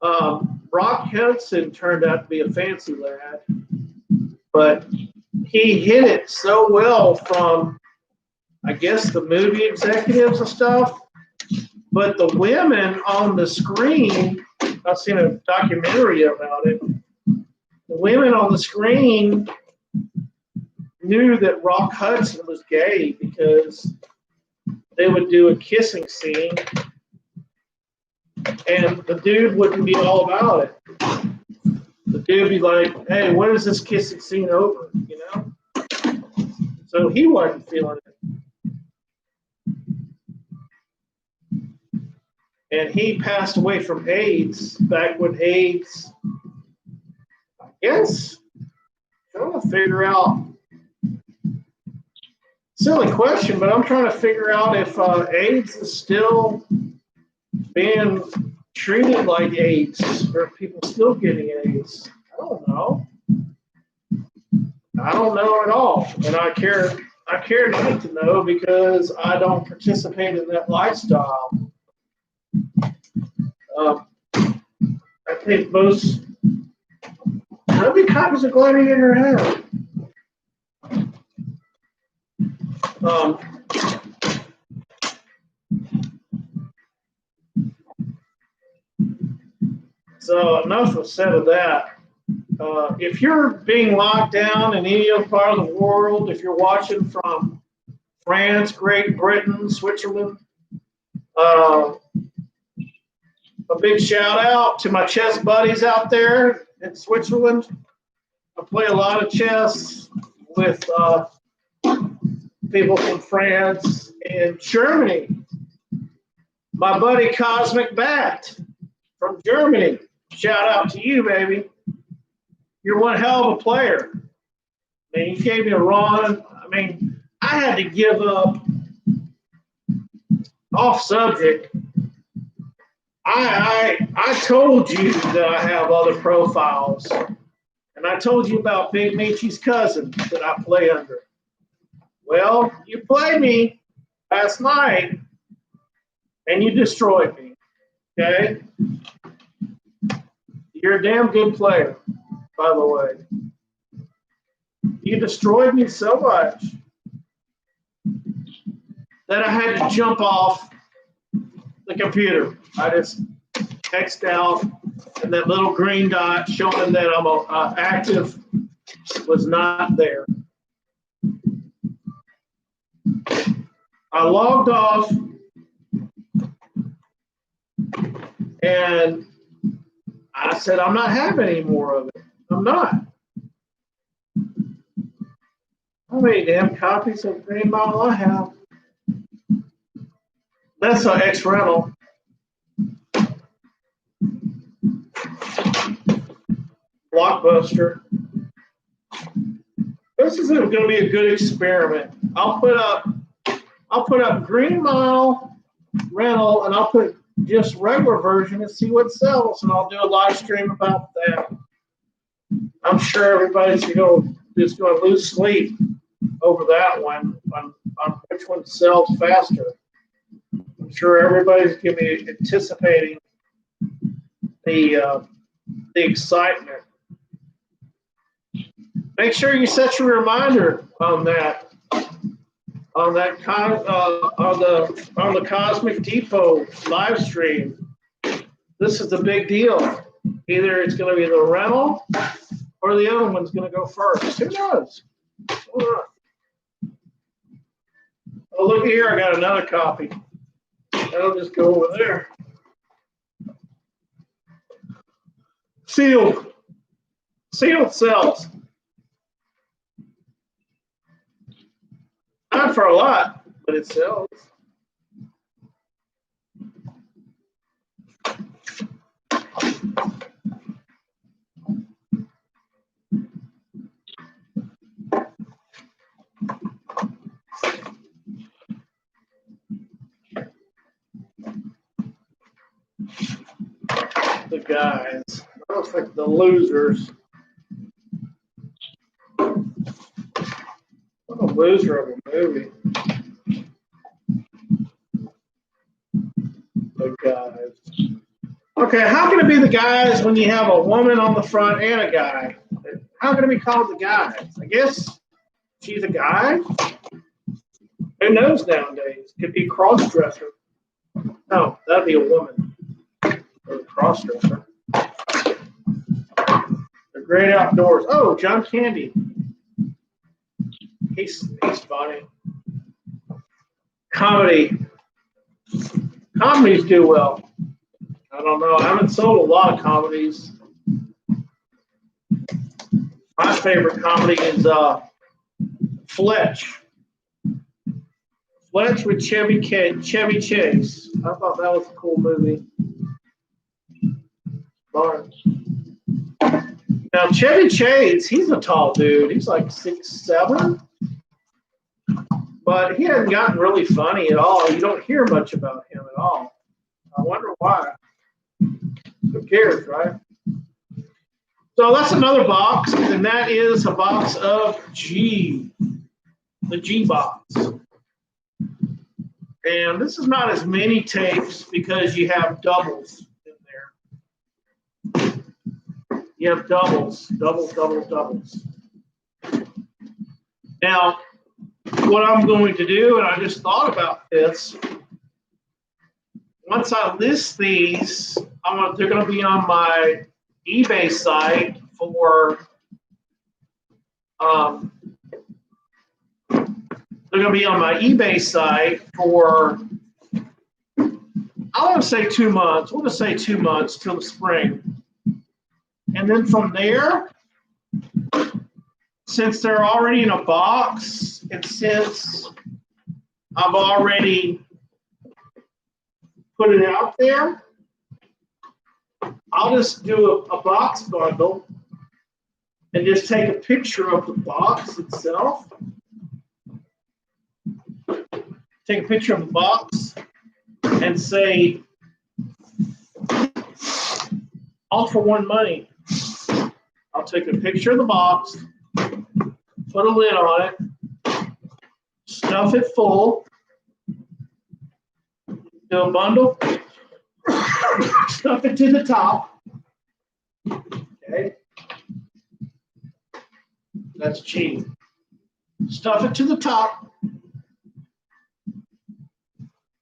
[SPEAKER 1] Rock Hudson turned out to be a fancy lad, but he hit it so well from, I guess, the movie executives and stuff. But the women on the screen, I've seen a documentary about it. The women on the screen knew that Rock Hudson was gay because they would do a kissing scene and the dude wouldn't be all about it. The dude would be like, hey, when is this kissing scene over? You know? So he wasn't feeling it. And he passed away from AIDS back when AIDS, I guess, trying to figure out, silly question, but I'm trying to figure out if AIDS is still being treated like AIDS, or if people still getting AIDS. I don't know. I don't know at all, and I care not to know because I don't participate in that lifestyle. I think most. How many copies of Gladiator have? So enough was said of that. If you're being locked down in any other part of the world, if you're watching from France, Great Britain, Switzerland, a big shout out to my chess buddies out there in Switzerland. I play a lot of chess with people from France and Germany. My buddy Cosmic Bat from Germany. Shout out to you, baby. You're one hell of a player. I mean, you gave me a run. I mean, I had to give up off subject. I told you that I have other profiles. And I told you about Big Michi's cousin that I play under. Well, you played me last night and you destroyed me. Okay? You're a damn good player, by the way. You destroyed me so much that I had to jump off the computer. I just X'd out, and that little green dot showing that I'm active was not there. I logged off, and I said, I'm not having any more of it. I'm not. How many damn copies of Green Mile I have? That's an X-Rental. Blockbuster. This is going to be a good experiment. I'll put up Green Mile rental, and I'll put just regular version and see what sells, and I'll do a live stream about that. I'm sure everybody's just going to lose sleep over that one on which one sells faster. I'm sure everybody's going to be anticipating the excitement. Make sure you set your reminder on the Cosmic Depot live stream. This is the big deal. Either it's going to be the rental or the other one's going to go first. Who knows? Oh, look here, I got another copy. That'll just go over there. Sealed cells. Not for a lot, but it sells. The guys. I don't think the losers. What a loser of a movie. The guys. Okay, how can it be the guys when you have a woman on the front and a guy? How can it be called the guys? I guess she's a guy? Who knows nowadays? Could be a cross-dresser. No, that'd be a woman. Or a cross-dresser. The Great Outdoors. Oh, John Candy. He's funny. Comedies do well. I don't know. I haven't sold a lot of comedies. My favorite comedy is Fletch. Fletch with Chevy Chase. I thought that was a cool movie. Now Chevy Chase, he's a tall dude. He's like 6'7". But he hasn't gotten really funny at all. You don't hear much about him at all. I wonder why. Who cares, right? So that's another box, and that is a box of the G box. And this is not as many tapes because you have doubles in there. You have doubles. Now, what I'm going to do, and I just thought about this, once I list these, they're going to be on my eBay site for I want to say 2 months. We'll just say 2 months till the spring. And then from there, since they're already in a box, and since I've already put it out there, I'll just do a box bundle and just take a picture of the box itself. Take a picture of the box and say, all for one money. I'll take a picture of the box, put a lid on it, stuff it full, do a bundle, stuff it to the top. Okay. That's cheap. Stuff it to the top.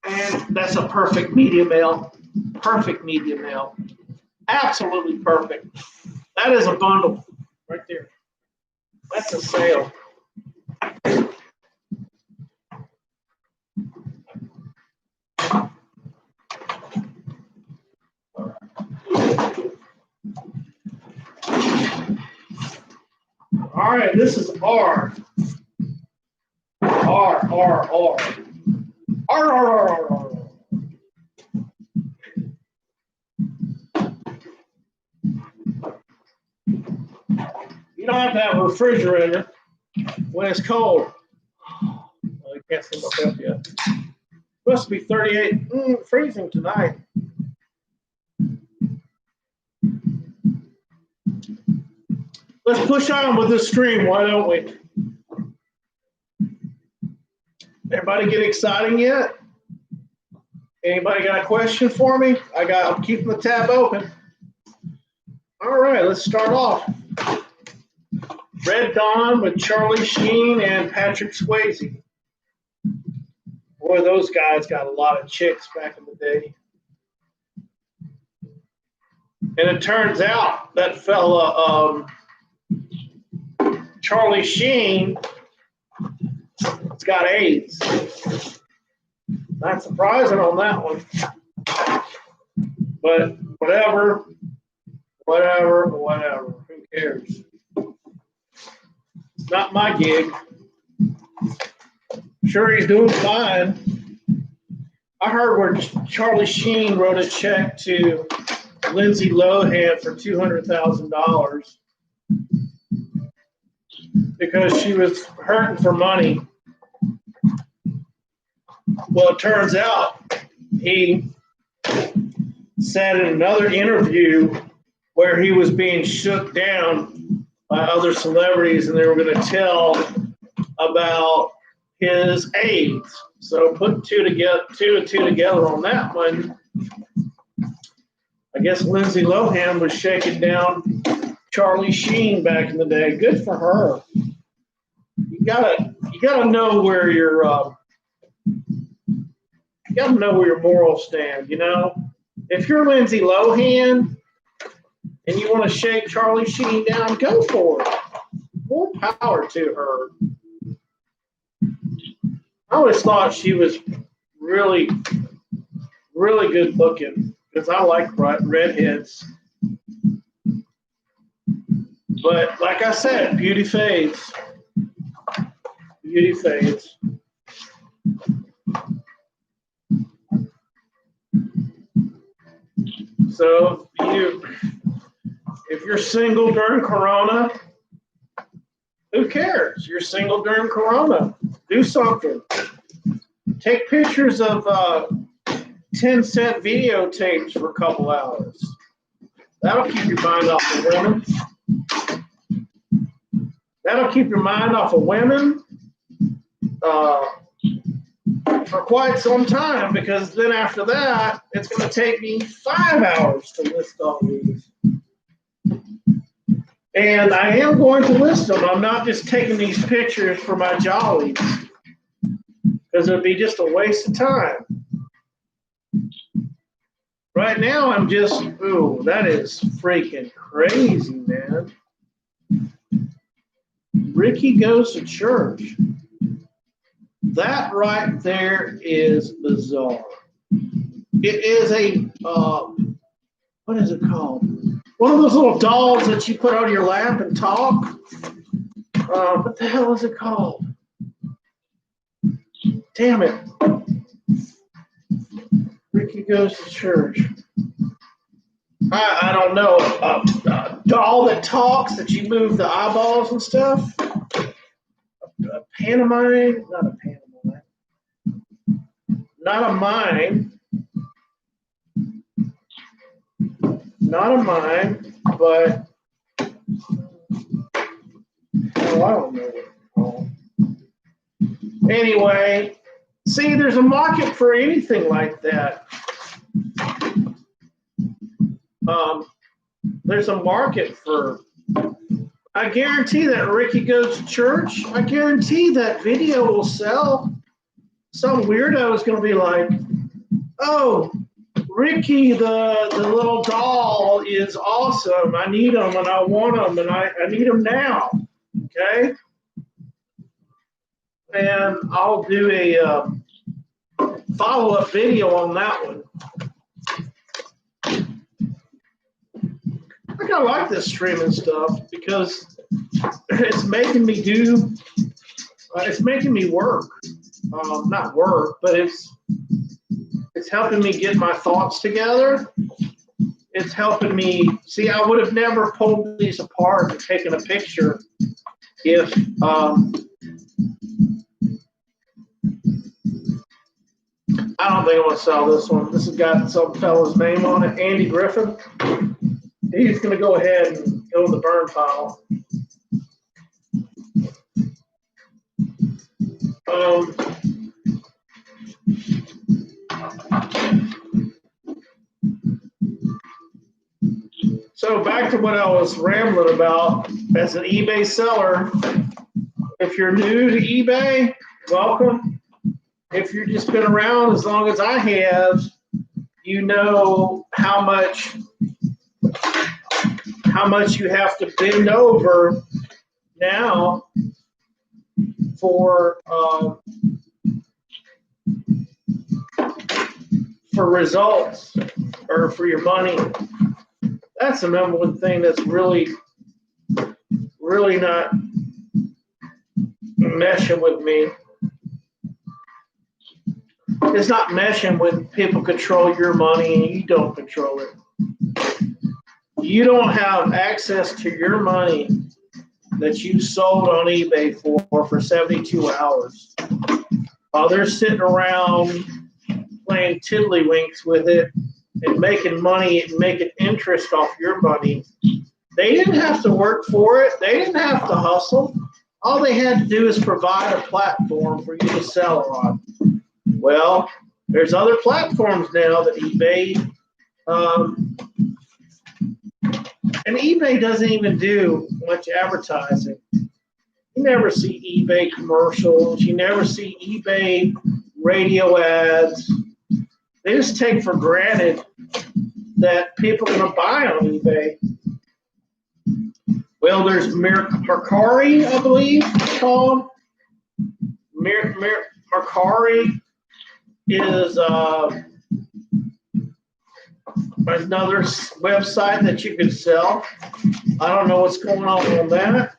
[SPEAKER 1] And that's a perfect medium male. Perfect medium male. Absolutely perfect. That is a bundle right there. That's a sale. All right, this is R. R. You don't have to have a refrigerator when it's cold. Well, you can't see myself yet. Supposed to be 38. Freezing tonight. let's push on with this stream, why don't we? Everybody get exciting yet? Anybody got a question for me? I'm keeping the tab open. All right, let's start off. Red Dawn with Charlie Sheen and Patrick Swayze. Boy, those guys got a lot of chicks back in the day. And it turns out that fella, Charlie Sheen, has got AIDS. Not surprising on that one. But whatever. Who cares? It's not my gig. Sure, he's doing fine. I heard where Charlie Sheen wrote a check to Lindsay Lohan for $200,000 because she was hurting for money. Well, it turns out he said in another interview where he was being shook down by other celebrities and they were going to tell about his AIDS. So put two and two together on that one. I guess Lindsay Lohan was shaking down Charlie Sheen back in the day. Good for her. You gotta know where your morals stand. You know, if you're Lindsay Lohan and you want to shake Charlie Sheen down, go for it. More power to her. I always thought she was really, really good looking because I like redheads. But like I said, beauty fades. Beauty fades. So if you're single during Corona, who cares? You're single during Corona. Do something. Take pictures of 10-cent videotapes for a couple hours. That'll keep your mind off of women. That'll keep your mind off of women for quite some time, because then after that, it's going to take me 5 hours to list all these. And I am going to list them. I'm not just taking these pictures for my jollies, because it would be just a waste of time. Right now, I'm just, ooh, that is freaking crazy, man. Ricky Goes to Church. That right there is bizarre. It is a, what is it called? One of those little dolls that you put on your lap and talk. What the hell is it called? Damn it. Ricky Goes to Church. I don't know. A doll that talks, that you move the eyeballs and stuff. A pantomime, not a pantomime. Not a mime. Not a mime, but oh, I don't know what it's called. Anyway, see, there's a market for anything like that. There's a market for, I guarantee that Ricky Goes to Church, I guarantee that video will sell. Some weirdo is going to be like, oh, Ricky, the little doll is awesome. I need him and I want him and I need him now. Okay? And I'll do a follow-up video on that one. I kind of like this streaming stuff because it's making me it's making me work. Not work, but it's helping me get my thoughts together. It's helping me, see, I would have never pulled these apart and taken a picture if, I don't think I want to sell this one. This has got some fella's name on it, Andy Griffin. He's going to go ahead and go in the burn pile. Um, so back to what I was rambling about. As an eBay seller, if you're new to eBay, welcome. If you've just been around as long as I have, you know how much you have to bend over now for results or for your money. That's the number one thing that's really not meshing with me. It's not meshing when people control your money and you don't control it. You don't have access to your money that you sold on eBay for 72 hours. While they're sitting around playing tiddlywinks with it and making money and making interest off your money, they didn't have to work for it. They didn't have to hustle. All they had to do is provide a platform for you to sell on. Well, there's other platforms now that eBay, and eBay doesn't even do much advertising. You never see eBay commercials. You never see eBay radio ads. They just take for granted that people are going to buy on eBay. Well, there's Mercari, I believe it's called. Mercari is another website that you can sell. I don't know what's going on that.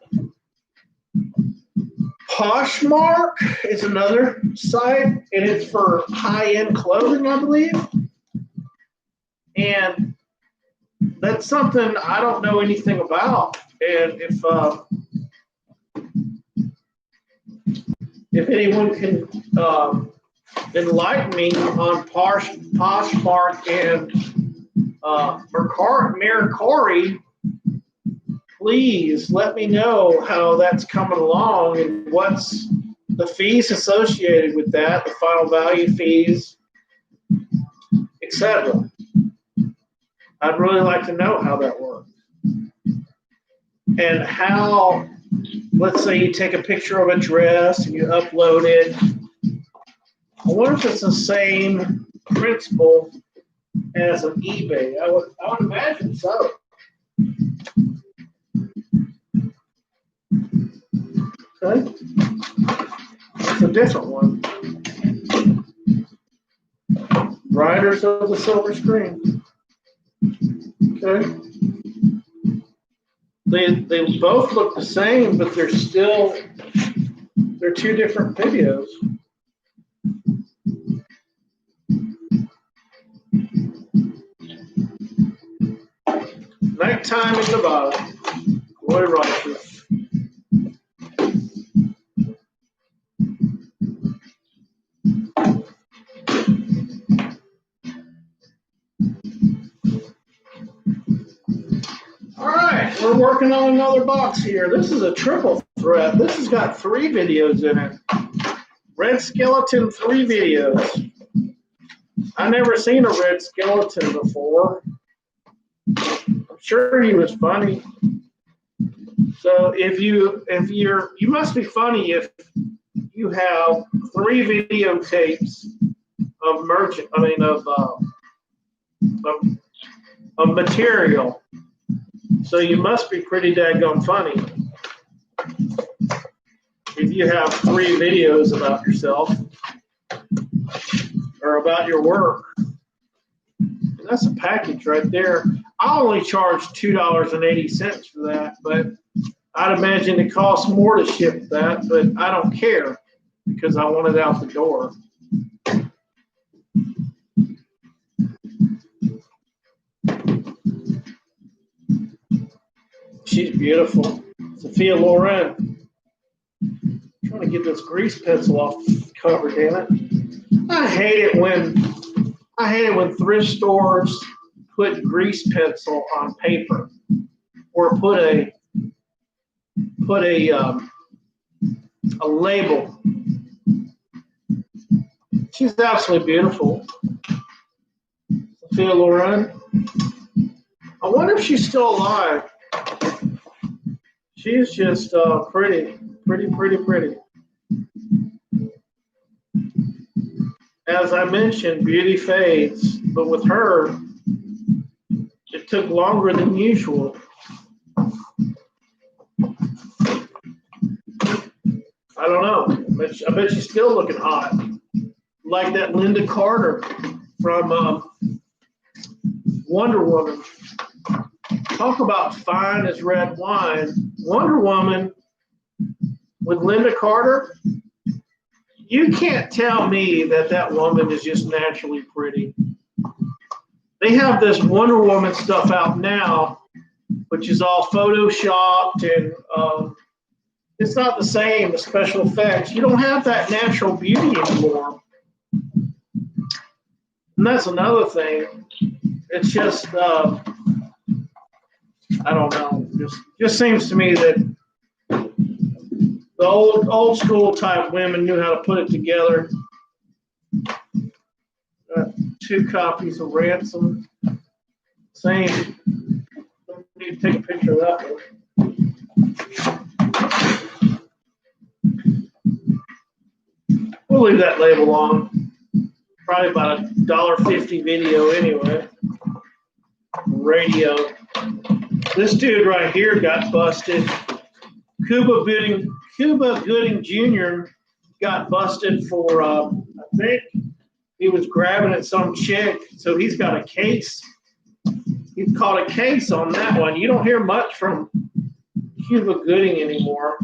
[SPEAKER 1] Poshmark is another site, and it's for high-end clothing, I believe. And that's something I don't know anything about. And if anyone can enlighten me on Poshmark and Mercari, please let me know how that's coming along and what's the fees associated with that, the final value fees, etc. I'd really like to know how that works. And how, let's say you take a picture of a dress and you upload it. I wonder if it's the same principle as an eBay. I would imagine so. Okay. It's a different one. Riders of the Silver Screen. Okay. They both look the same, but they're two different videos. Nighttime in Nevada. Roy Rogers. All right, we're working on another box here. This is a triple threat. This has got 3 videos in it. Red Skeleton, 3 videos. I never seen a Red Skeleton before. I'm sure he was funny. So you must be funny if you have 3 videotapes of of material. So you must be pretty daggone funny if you have 3 videos about yourself or about your work. And that's a package right there. I only charge $2.80 for that, but I'd imagine it costs more to ship that, but I don't care because I want it out the door. She's beautiful. Sophia Loren. I'm trying to get this grease pencil off the cover, damn it. I hate it when thrift stores put grease pencil on paper or put a label She's absolutely beautiful. Sophia Loren. I wonder if she's still alive. She's just pretty. As I mentioned, beauty fades, but with her, it took longer than usual. I don't know. I bet she's still looking hot. Like that Linda Carter from Wonder Woman. Talk about fine as red wine. Wonder Woman with Linda Carter. You can't tell me that woman is just naturally pretty. They have this Wonder Woman stuff out now, which is all photoshopped, and it's not the same, the special effects. You don't have that natural beauty anymore. And that's another thing. It's just, I don't know. Just seems to me that the old school type women knew how to put it together. 2 copies of Ransom. Same. Need to take a picture of that one. We'll leave that label on. Probably about a $1.50 video anyway. Radio. This dude right here got busted. Cuba Gooding Jr. got busted for, I think he was grabbing at some chick, so he's got a case. He's caught a case on that one. You don't hear much from Cuba Gooding anymore.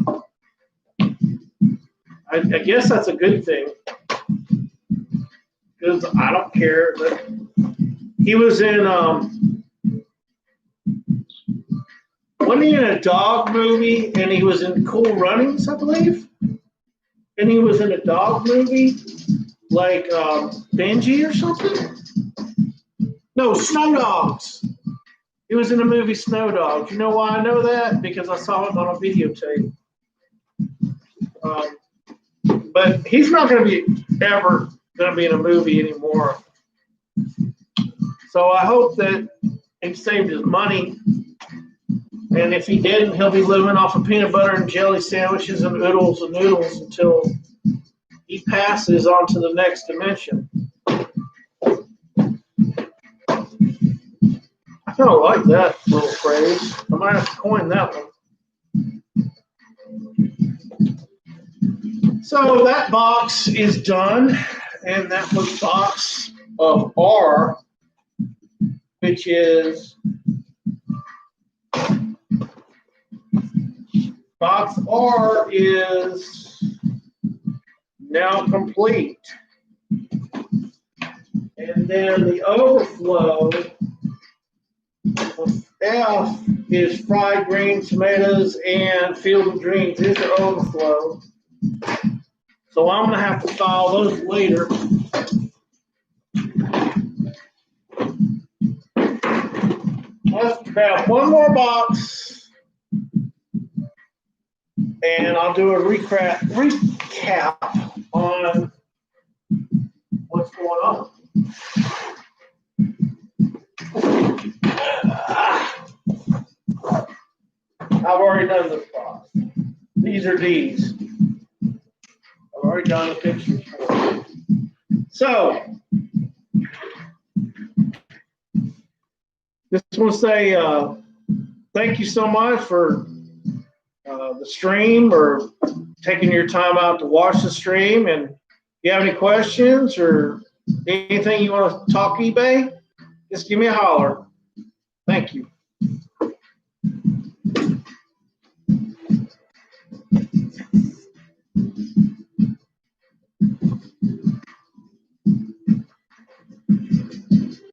[SPEAKER 1] I guess that's a good thing, because I don't care. He was in, wasn't he in a dog movie, and he was in Cool Runnings, I believe? And he was in a dog movie, like Benji or something? No, Snow Dogs. He was in the movie Snow Dogs. You know why I know that? Because I saw it on a videotape. But he's not going to be ever going to be in a movie anymore. So I hope that he saved his money. And if he didn't, he'll be living off of peanut butter and jelly sandwiches and oodles and noodles until he passes on to the next dimension. I kind of like that little phrase. I might have to coin that one. So that box is done, and that was box of R, which is box R is now complete. And then the overflow with F is fried green tomatoes and Field of Dreams. These are overflow. So I'm going to have to file those later. Let's grab one more box, and I'll do a recap on what's going on. I've already done this box. These are D's. I've already done the pictures for you. So, just want to say thank you so much for the stream, or taking your time out to watch the stream. And if you have any questions or anything you want to talk eBay, just give me a holler. Thank you.